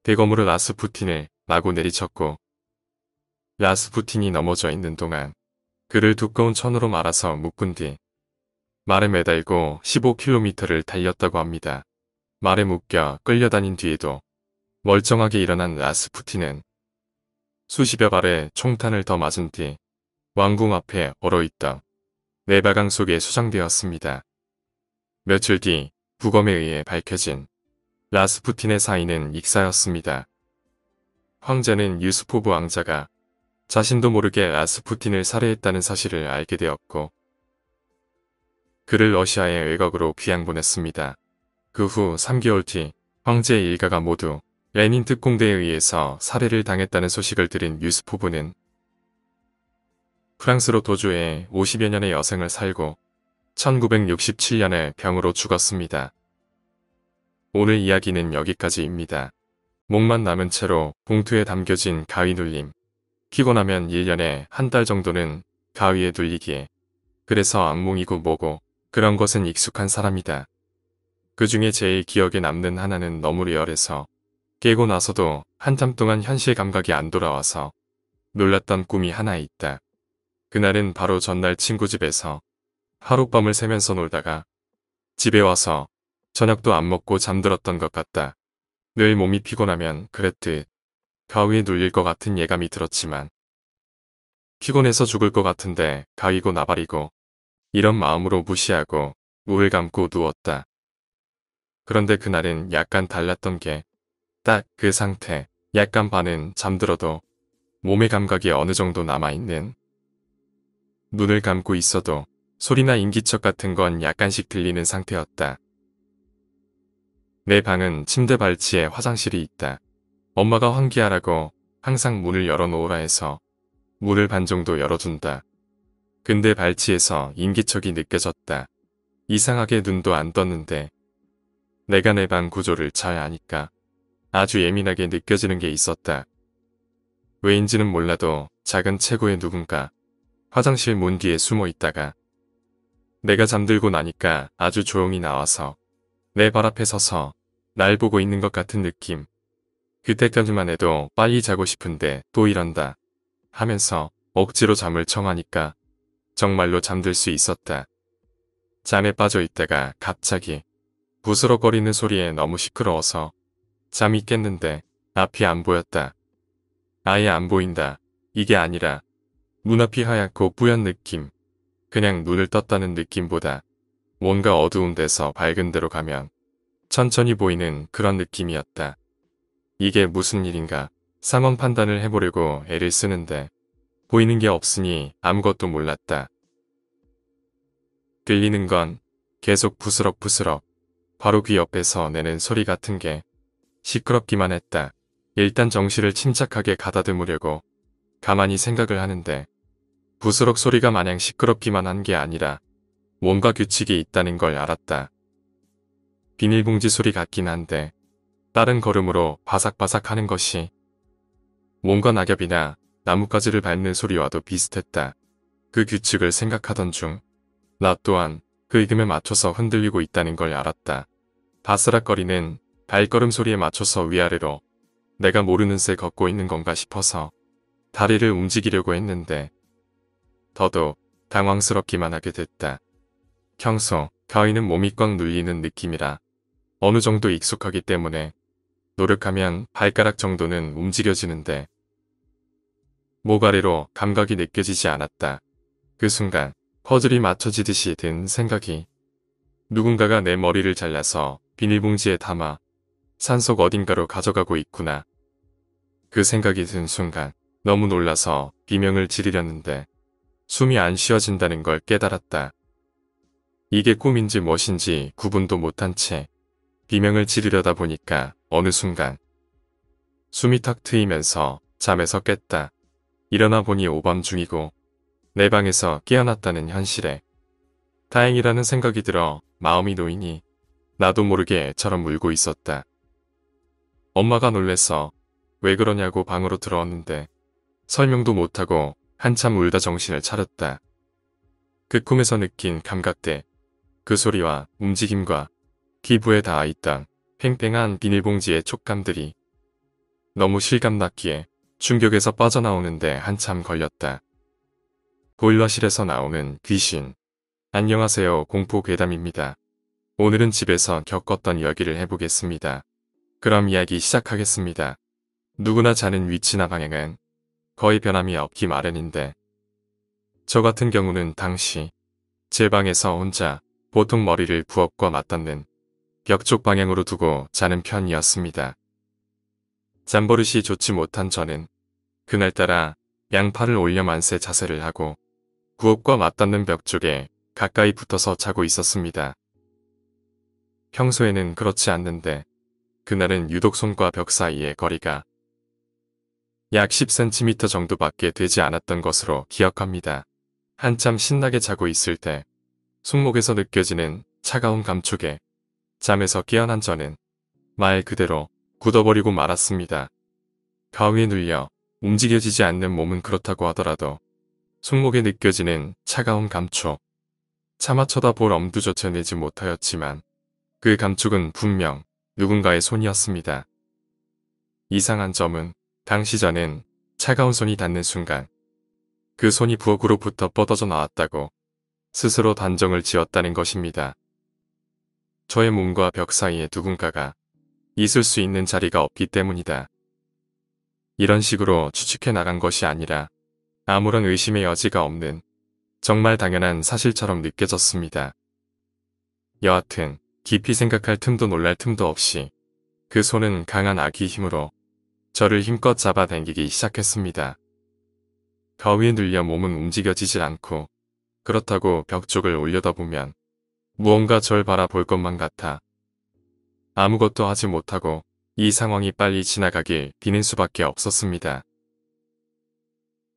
대검으로 라스푸틴을 마구 내리쳤고 라스푸틴이 넘어져 있는 동안 그를 두꺼운 천으로 말아서 묶은 뒤 말에 매달고 15km를 달렸다고 합니다. 말에 묶여 끌려다닌 뒤에도 멀쩡하게 일어난 라스푸틴은 수십여 발의 총탄을 더 맞은 뒤 왕궁 앞에 얼어있던 내바강 속에 수장되었습니다. 며칠 뒤 부검에 의해 밝혀진 라스푸틴의 사인은 익사였습니다. 황제는 유수포브 왕자가 자신도 모르게 라스푸틴을 살해했다는 사실을 알게 되었고 그를 러시아의 외곽으로 귀양 보냈습니다. 그 후 3개월 뒤 황제의 일가가 모두 레닌 특공대에 의해서 살해를 당했다는 소식을 들은 유수포브는 프랑스로 도주해 50여 년의 여생을 살고 1967년에 병으로 죽었습니다. 오늘 이야기는 여기까지입니다. 목만 남은 채로 봉투에 담겨진 가위 눌림. 피곤하면 1년에 한 달 정도는 가위에 눌리기에. 그래서 악몽이고 뭐고 그런 것은 익숙한 사람이다. 그 중에 제일 기억에 남는 하나는 너무 리얼해서 깨고 나서도 한참 동안 현실 감각이 안 돌아와서 놀랐던 꿈이 하나 있다. 그날은 바로 전날 친구 집에서 하룻밤을 새면서 놀다가 집에 와서 저녁도 안 먹고 잠들었던 것 같다. 늘 몸이 피곤하면 그랬듯 가위에 눌릴 것 같은 예감이 들었지만 피곤해서 죽을 것 같은데 가위고 나발이고 이런 마음으로 무시하고 눈을 감고 누웠다. 그런데 그날은 약간 달랐던 게 딱 그 상태, 약간 반은 잠들어도 몸의 감각이 어느 정도 남아있는, 눈을 감고 있어도 소리나 인기척 같은 건 약간씩 들리는 상태였다. 내 방은 침대 발치에 화장실이 있다. 엄마가 환기하라고 항상 문을 열어놓으라 해서 문을 반 정도 열어둔다. 근데 발치에서 인기척이 느껴졌다. 이상하게 눈도 안 떴는데 내가 내 방 구조를 잘 아니까 아주 예민하게 느껴지는 게 있었다. 왜인지는 몰라도 작은 체구의 누군가 화장실 문 뒤에 숨어 있다가 내가 잠들고 나니까 아주 조용히 나와서 내 발 앞에 서서 날 보고 있는 것 같은 느낌. 그때까지만 해도 빨리 자고 싶은데 또 이런다 하면서 억지로 잠을 청하니까 정말로 잠들 수 있었다. 잠에 빠져 있다가 갑자기 부스럭거리는 소리에 너무 시끄러워서 잠이 깼는데 앞이 안 보였다. 아예 안 보인다. 이게 아니라 눈앞이 하얗고 뿌연 느낌. 그냥 눈을 떴다는 느낌보다 뭔가 어두운 데서 밝은 데로 가면 천천히 보이는 그런 느낌이었다. 이게 무슨 일인가 상황 판단을 해보려고 애를 쓰는데 보이는 게 없으니 아무것도 몰랐다. 들리는 건 계속 부스럭부스럭 바로 귀 옆에서 내는 소리 같은 게 시끄럽기만 했다. 일단 정신을 침착하게 가다듬으려고 가만히 생각을 하는데 부스럭 소리가 마냥 시끄럽기만 한 게 아니라 뭔가 규칙이 있다는 걸 알았다. 비닐봉지 소리 같긴 한데 다른 걸음으로 바삭바삭 하는 것이 뭔가 낙엽이나 나뭇가지를 밟는 소리와도 비슷했다. 그 규칙을 생각하던 중 나 또한 그 리듬에 맞춰서 흔들리고 있다는 걸 알았다. 바스락거리는 발걸음 소리에 맞춰서 위아래로 내가 모르는 새 걷고 있는 건가 싶어서 다리를 움직이려고 했는데 더더욱 당황스럽기만 하게 됐다. 평소 가위는 몸이 꽉 눌리는 느낌이라 어느 정도 익숙하기 때문에 노력하면 발가락 정도는 움직여지는데 목 아래로 감각이 느껴지지 않았다. 그 순간 퍼즐이 맞춰지듯이 든 생각이 누군가가 내 머리를 잘라서 비닐봉지에 담아 산속 어딘가로 가져가고 있구나. 그 생각이 든 순간 너무 놀라서 비명을 지르려는데 숨이 안 쉬어진다는 걸 깨달았다. 이게 꿈인지 무엇인지 구분도 못한 채 비명을 지르려다 보니까 어느 순간 숨이 턱 트이면서 잠에서 깼다. 일어나 보니 오밤중이고 내 방에서 깨어났다는 현실에 다행이라는 생각이 들어 마음이 놓이니 나도 모르게 애처럼 울고 있었다. 엄마가 놀래서 왜 그러냐고 방으로 들어왔는데 설명도 못하고 한참 울다 정신을 차렸다. 그 꿈에서 느낀 감각들, 그 소리와 움직임과 기부에 닿아있던 팽팽한 비닐봉지의 촉감들이 너무 실감났기에 충격에서 빠져나오는데 한참 걸렸다. 보일러실에서 나오는 귀신. 안녕하세요, 공포괴담입니다. 오늘은 집에서 겪었던 이야기를 해보겠습니다. 그럼 이야기 시작하겠습니다. 누구나 자는 위치나 방향은 거의 변함이 없기 마련인데 저 같은 경우는 당시 제 방에서 혼자 보통 머리를 부엌과 맞닿는 벽 쪽 방향으로 두고 자는 편이었습니다. 잠버릇이 좋지 못한 저는 그날따라 양팔을 올려 만세 자세를 하고 부엌과 맞닿는 벽 쪽에 가까이 붙어서 자고 있었습니다. 평소에는 그렇지 않는데 그날은 유독 손과 벽 사이의 거리가 약 10cm 정도밖에 되지 않았던 것으로 기억합니다. 한참 신나게 자고 있을 때 손목에서 느껴지는 차가운 감촉에 잠에서 깨어난 저는 말 그대로 굳어버리고 말았습니다. 가위에 눌려 움직여지지 않는 몸은 그렇다고 하더라도 손목에 느껴지는 차가운 감촉, 차마 쳐다볼 엄두조차 내지 못하였지만 그 감촉은 분명 누군가의 손이었습니다. 이상한 점은 당시 저는 차가운 손이 닿는 순간 그 손이 부엌으로부터 뻗어져 나왔다고 스스로 단정을 지었다는 것입니다. 저의 몸과 벽 사이에 누군가가 있을 수 있는 자리가 없기 때문이다. 이런 식으로 추측해 나간 것이 아니라 아무런 의심의 여지가 없는 정말 당연한 사실처럼 느껴졌습니다. 여하튼 깊이 생각할 틈도 놀랄 틈도 없이 그 손은 강한 아기 힘으로 저를 힘껏 잡아당기기 시작했습니다. 가위에 눌려 몸은 움직여지질 않고 그렇다고 벽 쪽을 올려다보면 무언가 절 바라볼 것만 같아 아무것도 하지 못하고 이 상황이 빨리 지나가길 비는 수밖에 없었습니다.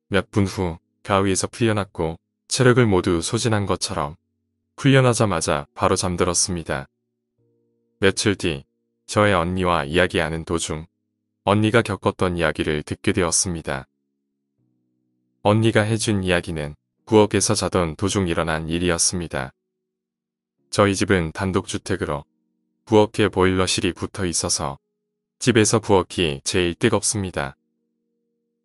몇 분 후 가위에서 풀려났고 체력을 모두 소진한 것처럼 풀려나자마자 바로 잠들었습니다. 며칠 뒤 저의 언니와 이야기하는 도중 언니가 겪었던 이야기를 듣게 되었습니다. 언니가 해준 이야기는 부엌에서 자던 도중 일어난 일이었습니다. 저희 집은 단독주택으로 부엌에 보일러실이 붙어 있어서 집에서 부엌이 제일 뜨겁습니다.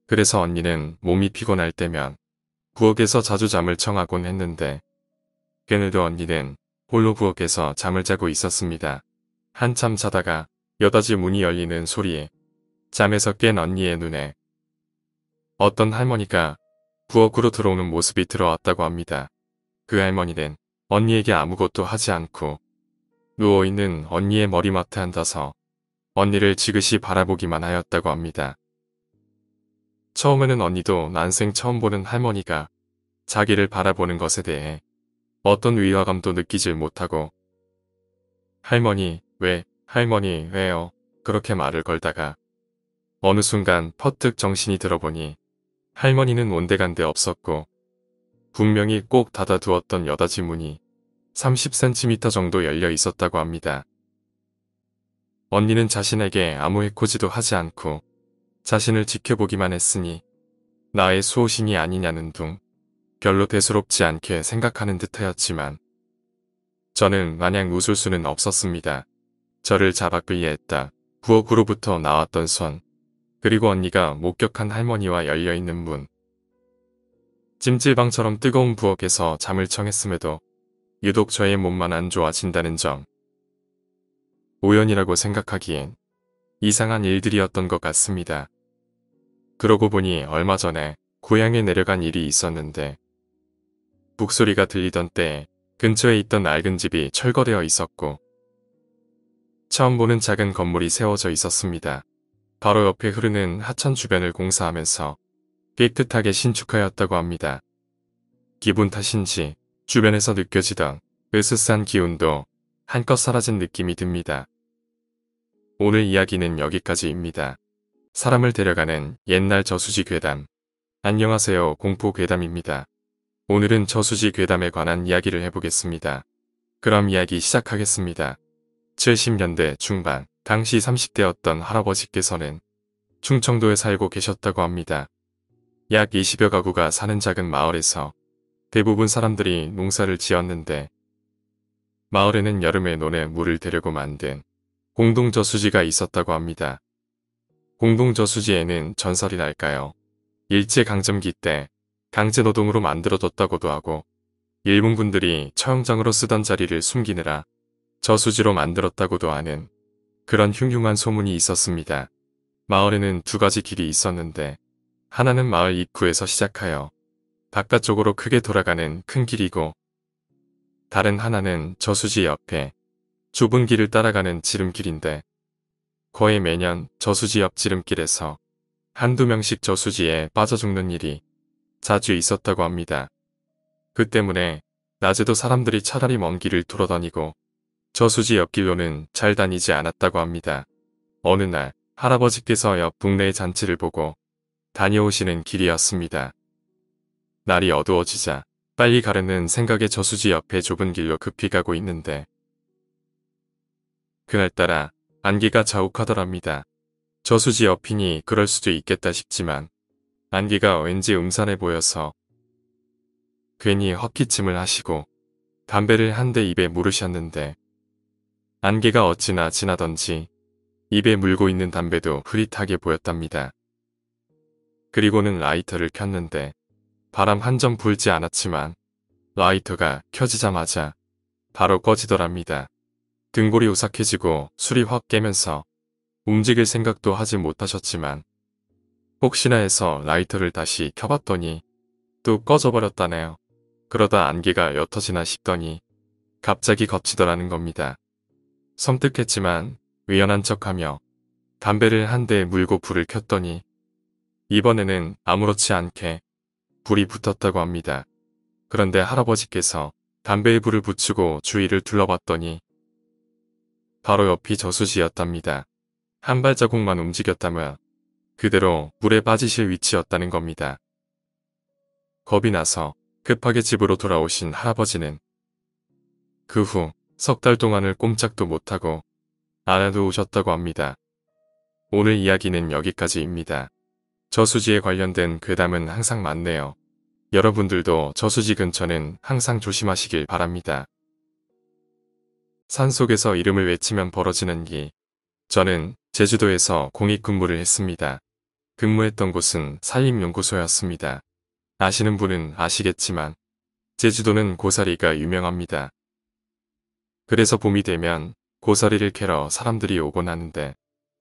그래서 언니는 몸이 피곤할 때면 부엌에서 자주 잠을 청하곤 했는데 그날도 언니는 홀로 부엌에서 잠을 자고 있었습니다. 한참 자다가 여닫이 문이 열리는 소리에 잠에서 깬 언니의 눈에 어떤 할머니가 부엌으로 들어오는 모습이 들어왔다고 합니다. 그 할머니는 언니에게 아무것도 하지 않고 누워있는 언니의 머리맡에 앉아서 언니를 지그시 바라보기만 하였다고 합니다. 처음에는 언니도 난생 처음 보는 할머니가 자기를 바라보는 것에 대해 어떤 위화감도 느끼질 못하고 할머니 왜요? 그렇게 말을 걸다가 어느 순간 퍼뜩 정신이 들어보니 할머니는 온데간데 없었고 분명히 꼭 닫아두었던 여닫이 문이 30cm 정도 열려 있었다고 합니다. 언니는 자신에게 아무 해코지도 하지 않고 자신을 지켜보기만 했으니 나의 수호신이 아니냐는 둥 별로 대수롭지 않게 생각하는 듯하였지만 저는 마냥 웃을 수는 없었습니다. 저를 잡아 끌려했다. 부엌으로부터 나왔던 손 그리고 언니가 목격한 할머니와 열려있는 문 찜질방처럼 뜨거운 부엌에서 잠을 청했음에도 유독 저의 몸만 안 좋아진다는 점 우연이라고 생각하기엔 이상한 일들이었던 것 같습니다. 그러고 보니 얼마 전에 고향에 내려간 일이 있었는데 북소리가 들리던 때에 근처에 있던 낡은 집이 철거되어 있었고 처음 보는 작은 건물이 세워져 있었습니다. 바로 옆에 흐르는 하천 주변을 공사하면서 깨끗하게 신축하였다고 합니다. 기분 탓인지 주변에서 느껴지던 으스스한 기운도 한껏 사라진 느낌이 듭니다. 오늘 이야기는 여기까지입니다. 사람을 데려가는 옛날 저수지 괴담. 안녕하세요, 공포 괴담입니다. 오늘은 저수지 괴담에 관한 이야기를 해보겠습니다. 그럼 이야기 시작하겠습니다. 70년대 중반, 당시 30대였던 할아버지께서는 충청도에 살고 계셨다고 합니다. 약 20여 가구가 사는 작은 마을에서 대부분 사람들이 농사를 지었는데 마을에는 여름에 논에 물을 대려고 만든 공동저수지가 있었다고 합니다. 공동저수지에는 전설이랄까요. 일제강점기 때 강제노동으로 만들어졌다고도 하고 일본 군들이 처형장으로 쓰던 자리를 숨기느라 저수지로 만들었다고도 하는 그런 흉흉한 소문이 있었습니다. 마을에는 두 가지 길이 있었는데 하나는 마을 입구에서 시작하여 바깥쪽으로 크게 돌아가는 큰 길이고 다른 하나는 저수지 옆에 좁은 길을 따라가는 지름길인데 거의 매년 저수지 옆 지름길에서 한두 명씩 저수지에 빠져 죽는 일이 자주 있었다고 합니다. 그 때문에 낮에도 사람들이 차라리 먼 길을 돌아다니고 저수지 옆길로는 잘 다니지 않았다고 합니다. 어느 날 할아버지께서 옆 동네의 잔치를 보고 다녀오시는 길이었습니다. 날이 어두워지자 빨리 가려는 생각에 저수지 옆에 좁은 길로 급히 가고 있는데 그날따라 안개가 자욱하더랍니다. 저수지 옆이니 그럴 수도 있겠다 싶지만 안개가 왠지 음산해 보여서 괜히 헛기침을 하시고 담배를 한 대 입에 물으셨는데 안개가 어찌나 진하던지 입에 물고 있는 담배도 흐릿하게 보였답니다. 그리고는 라이터를 켰는데 바람 한 점 불지 않았지만 라이터가 켜지자마자 바로 꺼지더랍니다. 등골이 오싹해지고 술이 확 깨면서 움직일 생각도 하지 못하셨지만 혹시나 해서 라이터를 다시 켜봤더니 또 꺼져버렸다네요. 그러다 안개가 옅어지나 싶더니 갑자기 걷히더라는 겁니다. 섬뜩했지만 의연한 척하며 담배를 한 대 물고 불을 켰더니 이번에는 아무렇지 않게 불이 붙었다고 합니다. 그런데 할아버지께서 담배에 불을 붙이고 주위를 둘러봤더니 바로 옆이 저수지였답니다. 한 발자국만 움직였다면 그대로 물에 빠지실 위치였다는 겁니다. 겁이 나서 급하게 집으로 돌아오신 할아버지는 그 후 석 달 동안을 꼼짝도 못하고 알아두우셨다고 합니다. 오늘 이야기는 여기까지입니다. 저수지에 관련된 괴담은 항상 많네요. 여러분들도 저수지 근처는 항상 조심하시길 바랍니다. 산속에서 이름을 외치면 벌어지는 기. 저는 제주도에서 공익근무를 했습니다. 근무했던 곳은 산림연구소였습니다. 아시는 분은 아시겠지만 제주도는 고사리가 유명합니다. 그래서 봄이 되면 고사리를 캐러 사람들이 오곤 하는데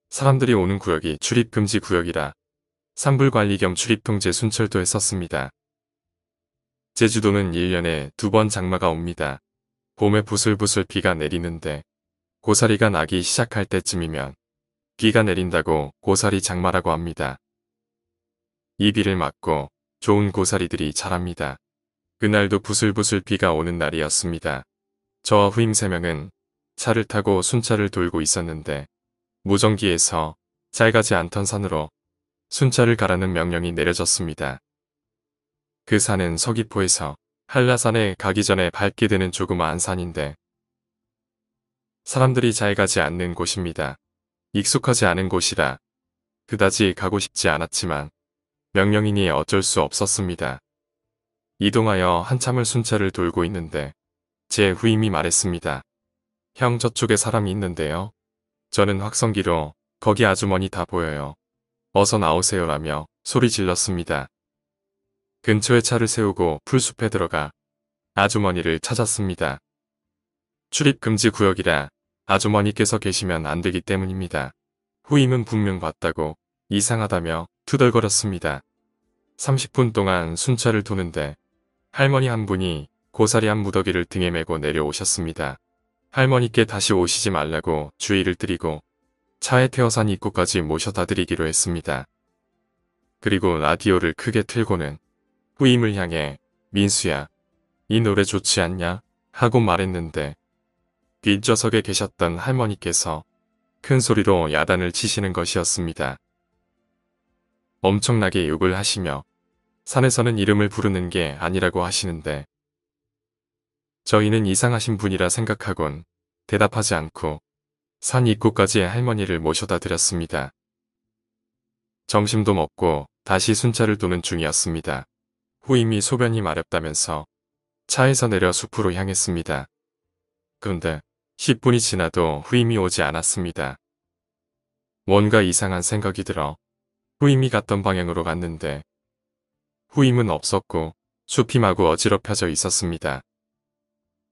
사람들이 오는 구역이 출입금지 구역이라 산불관리 겸 출입통제 순찰도 했었습니다. 제주도는 1년에 2번 장마가 옵니다. 봄에 부슬부슬 비가 내리는데 고사리가 나기 시작할 때쯤이면 비가 내린다고 고사리 장마라고 합니다. 이 비를 맞고 좋은 고사리들이 자랍니다. 그날도 부슬부슬 비가 오는 날이었습니다. 저와 후임 3명은 차를 타고 순찰을 돌고 있었는데 무전기에서 잘 가지 않던 산으로 순찰을 가라는 명령이 내려졌습니다. 그 산은 서귀포에서 한라산에 가기 전에 밟게 되는 조그마한 산인데 사람들이 잘 가지 않는 곳입니다. 익숙하지 않은 곳이라 그다지 가고 싶지 않았지만 명령이니 어쩔 수 없었습니다. 이동하여 한참을 순찰을 돌고 있는데 제 후임이 말했습니다. 형 저쪽에 사람이 있는데요. 저는 확성기로 거기 아주머니 다 보여요. 어서 나오세요라며 소리 질렀습니다. 근처에 차를 세우고 풀숲에 들어가 아주머니를 찾았습니다. 출입금지 구역이라 아주머니께서 계시면 안 되기 때문입니다. 후임은 분명 봤다고 이상하다며 투덜거렸습니다. 30분 동안 순찰을 도는데 할머니 한 분이 고사리 한 무더기를 등에 메고 내려오셨습니다. 할머니께 다시 오시지 말라고 주의를 드리고 차에 태워 산 입구까지 모셔다 드리기로 했습니다. 그리고 라디오를 크게 틀고는 후임을 향해 민수야, 이 노래 좋지 않냐? 하고 말했는데 뒷좌석에 계셨던 할머니께서 큰 소리로 야단을 치시는 것이었습니다. 엄청나게 욕을 하시며 산에서는 이름을 부르는 게 아니라고 하시는데 저희는 이상하신 분이라 생각하곤 대답하지 않고 산 입구까지 할머니를 모셔다 드렸습니다. 점심도 먹고 다시 순찰을 도는 중이었습니다. 후임이 소변이 마렵다면서 차에서 내려 숲으로 향했습니다. 그런데 10분이 지나도 후임이 오지 않았습니다. 뭔가 이상한 생각이 들어 후임이 갔던 방향으로 갔는데 후임은 없었고 숲이 마구 어지럽혀져 있었습니다.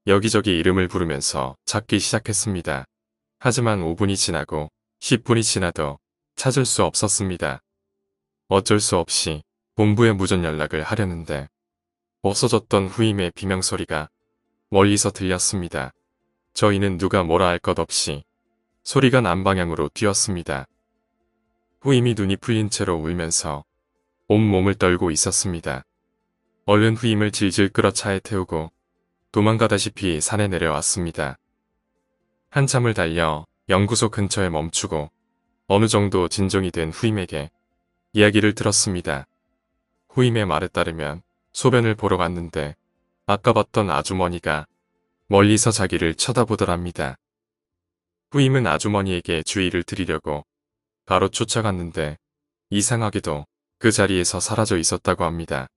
여기저기 이름을 부르면서 찾기 시작했습니다. 하지만 5분이 지나고 10분이 지나도 찾을 수 없었습니다. 어쩔 수 없이 본부에 무전 연락을 하려는데 없어졌던 후임의 비명소리가 멀리서 들렸습니다. 저희는 누가 뭐라 할 것 없이 소리가 난 방향으로 뛰었습니다. 후임이 눈이 풀린 채로 울면서 온몸을 떨고 있었습니다. 얼른 후임을 질질 끌어 차에 태우고 도망가다시피 산에 내려왔습니다. 한참을 달려 연구소 근처에 멈추고 어느 정도 진정이 된 후임에게 이야기를 들었습니다. 후임의 말에 따르면 소변을 보러 갔는데 아까 봤던 아주머니가 멀리서 자기를 쳐다보더랍니다. 후임은 아주머니에게 주의를 드리려고 바로 쫓아갔는데 이상하게도 그 자리에서 사라져 있었다고 합니다.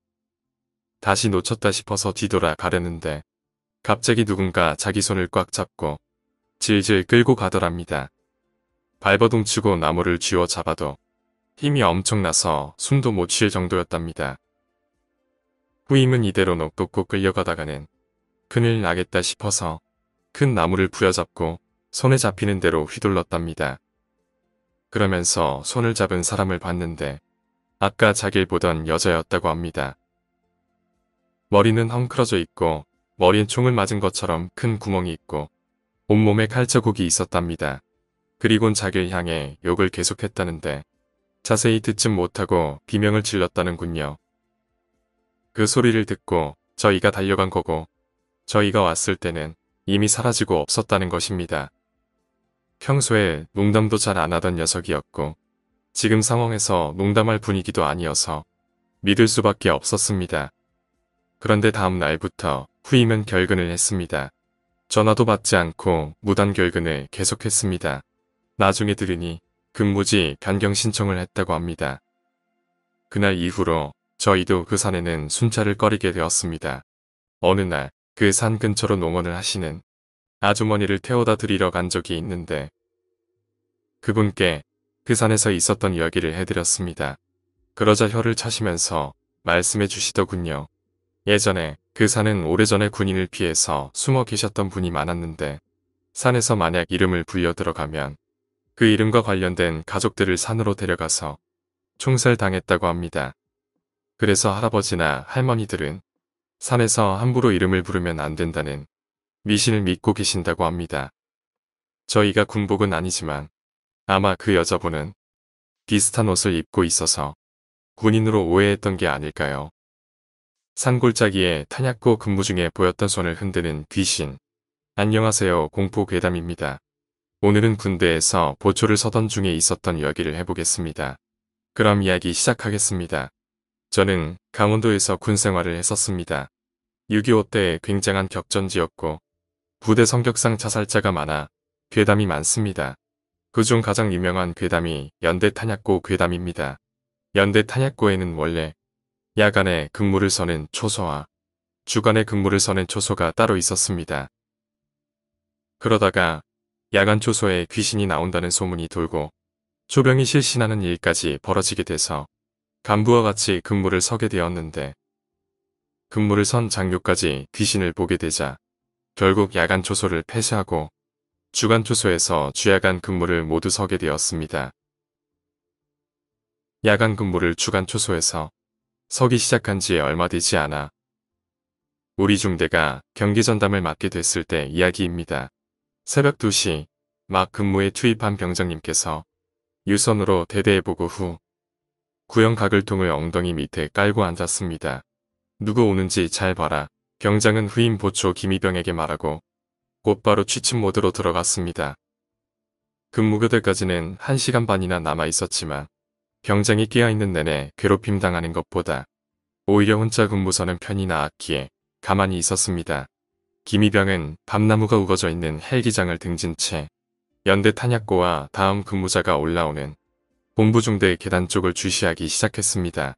다시 놓쳤다 싶어서 뒤돌아 가려는데 갑자기 누군가 자기 손을 꽉 잡고 질질 끌고 가더랍니다. 발버둥 치고 나무를 쥐어 잡아도 힘이 엄청나서 숨도 못 쉴 정도였답니다. 후임은 이대로 넋놓고 끌려가다가는 큰일 나겠다 싶어서 큰 나무를 부여잡고 손에 잡히는 대로 휘둘렀답니다. 그러면서 손을 잡은 사람을 봤는데 아까 자길 보던 여자였다고 합니다. 머리는 헝클어져 있고 머리엔 총을 맞은 것처럼 큰 구멍이 있고 온몸에 칼자국이 있었답니다. 그리곤 자길 향해 욕을 계속했다는데 자세히 듣진 못하고 비명을 질렀다는군요. 그 소리를 듣고 저희가 달려간 거고 저희가 왔을 때는 이미 사라지고 없었다는 것입니다. 평소에 농담도 잘 안 하던 녀석이었고 지금 상황에서 농담할 분위기도 아니어서 믿을 수밖에 없었습니다. 그런데 다음 날부터 후임은 결근을 했습니다. 전화도 받지 않고 무단 결근을 계속했습니다. 나중에 들으니 근무지 변경 신청을 했다고 합니다. 그날 이후로 저희도 그 산에는 순찰을 꺼리게 되었습니다. 어느 날 그 산 근처로 농원을 하시는 아주머니를 태워다 드리러 간 적이 있는데 그분께 그 산에서 있었던 이야기를 해드렸습니다. 그러자 혀를 차시면서 말씀해 주시더군요. 예전에 그 산은 오래전에 군인을 피해서 숨어 계셨던 분이 많았는데 산에서 만약 이름을 불려 들어가면 그 이름과 관련된 가족들을 산으로 데려가서 총살당했다고 합니다. 그래서 할아버지나 할머니들은 산에서 함부로 이름을 부르면 안 된다는 미신을 믿고 계신다고 합니다. 저희가 군복은 아니지만 아마 그 여자분은 비슷한 옷을 입고 있어서 군인으로 오해했던 게 아닐까요? 산골짜기에 탄약고 근무 중에 보였던 손을 흔드는 귀신. 안녕하세요, 공포괴담입니다. 오늘은 군대에서 보초를 서던 중에 있었던 이야기를 해보겠습니다. 그럼 이야기 시작하겠습니다. 저는 강원도에서 군 생활을 했었습니다. 6.25 때 굉장한 격전지였고 부대 성격상 자살자가 많아 괴담이 많습니다. 그중 가장 유명한 괴담이 연대 탄약고 괴담입니다. 연대 탄약고에는 원래 야간에 근무를 서는 초소와 주간에 근무를 서는 초소가 따로 있었습니다. 그러다가 야간 초소에 귀신이 나온다는 소문이 돌고 조병이 실신하는 일까지 벌어지게 돼서 간부와 같이 근무를 서게 되었는데 근무를 선 장교까지 귀신을 보게 되자 결국 야간 초소를 폐쇄하고 주간 초소에서 주야간 근무를 모두 서게 되었습니다. 야간 근무를 주간 초소에서 서기 시작한 지 얼마 되지 않아 우리 중대가 경계 전담을 맡게 됐을 때 이야기입니다. 새벽 2시 막 근무에 투입한 병장님께서 유선으로 대대해보고 후 구형 가글통을 엉덩이 밑에 깔고 앉았습니다. 누구 오는지 잘 봐라. 병장은 후임 보초 김이병에게 말하고 곧바로 취침 모드로 들어갔습니다. 근무교대까지는 1시간 반이나 남아 있었지만 병장이 깨어있는 내내 괴롭힘 당하는 것보다 오히려 혼자 근무서는 편히 나았기에 가만히 있었습니다. 김이병은 밤나무가 우거져 있는 헬기장을 등진 채 연대 탄약고와 다음 근무자가 올라오는 본부중대 계단 쪽을 주시하기 시작했습니다.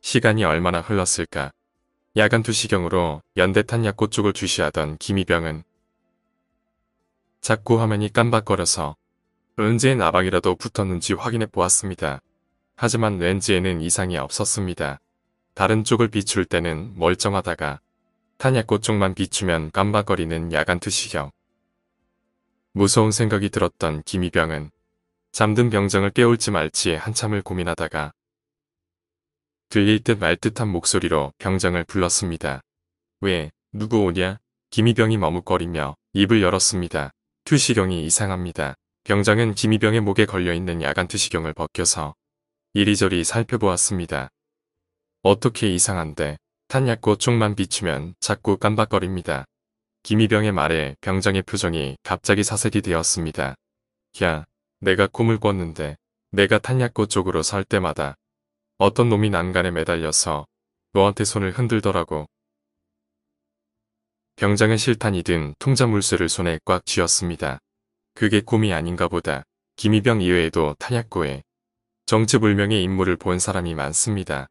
시간이 얼마나 흘렀을까? 야간 2시경으로 연대 탄약고 쪽을 주시하던 김이병은 자꾸 화면이 깜박거려서 렌즈에 나방이라도 붙었는지 확인해 보았습니다. 하지만 렌즈에는 이상이 없었습니다. 다른 쪽을 비출 때는 멀쩡하다가 탄약고 쪽만 비추면 깜박거리는 야간 2시경. 무서운 생각이 들었던 김이병은 잠든 병장을 깨울지 말지 한참을 고민하다가 들릴 듯 말 듯한 목소리로 병장을 불렀습니다. 왜, 누구 오냐? 김이병이 머뭇거리며 입을 열었습니다. 투시경이 이상합니다. 병장은 김이병의 목에 걸려있는 야간 투시경을 벗겨서 이리저리 살펴보았습니다. 어떻게 이상한데 탄약고 쪽만 비추면 자꾸 깜박거립니다. 김이병의 말에 병장의 표정이 갑자기 사색이 되었습니다. 야, 내가 꿈을 꿨는데 내가 탄약고 쪽으로 설 때마다 어떤 놈이 난간에 매달려서 너한테 손을 흔들더라고. 병장은 실탄이든 통장 물쇠를 손에 꽉 쥐었습니다. 그게 꿈이 아닌가 보다. 김이병 이외에도 탄약고에 정체불명의 인물을 본 사람이 많습니다.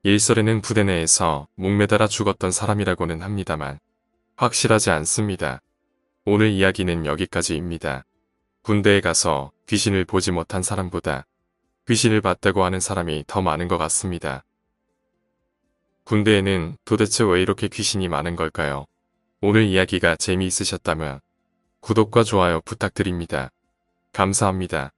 일설에는 부대 내에서 목매달아 죽었던 사람이라고는 합니다만 확실하지 않습니다. 오늘 이야기는 여기까지입니다. 군대에 가서 귀신을 보지 못한 사람보다 귀신을 봤다고 하는 사람이 더 많은 것 같습니다. 군대에는 도대체 왜 이렇게 귀신이 많은 걸까요? 오늘 이야기가 재미있으셨다면 구독과 좋아요 부탁드립니다. 감사합니다.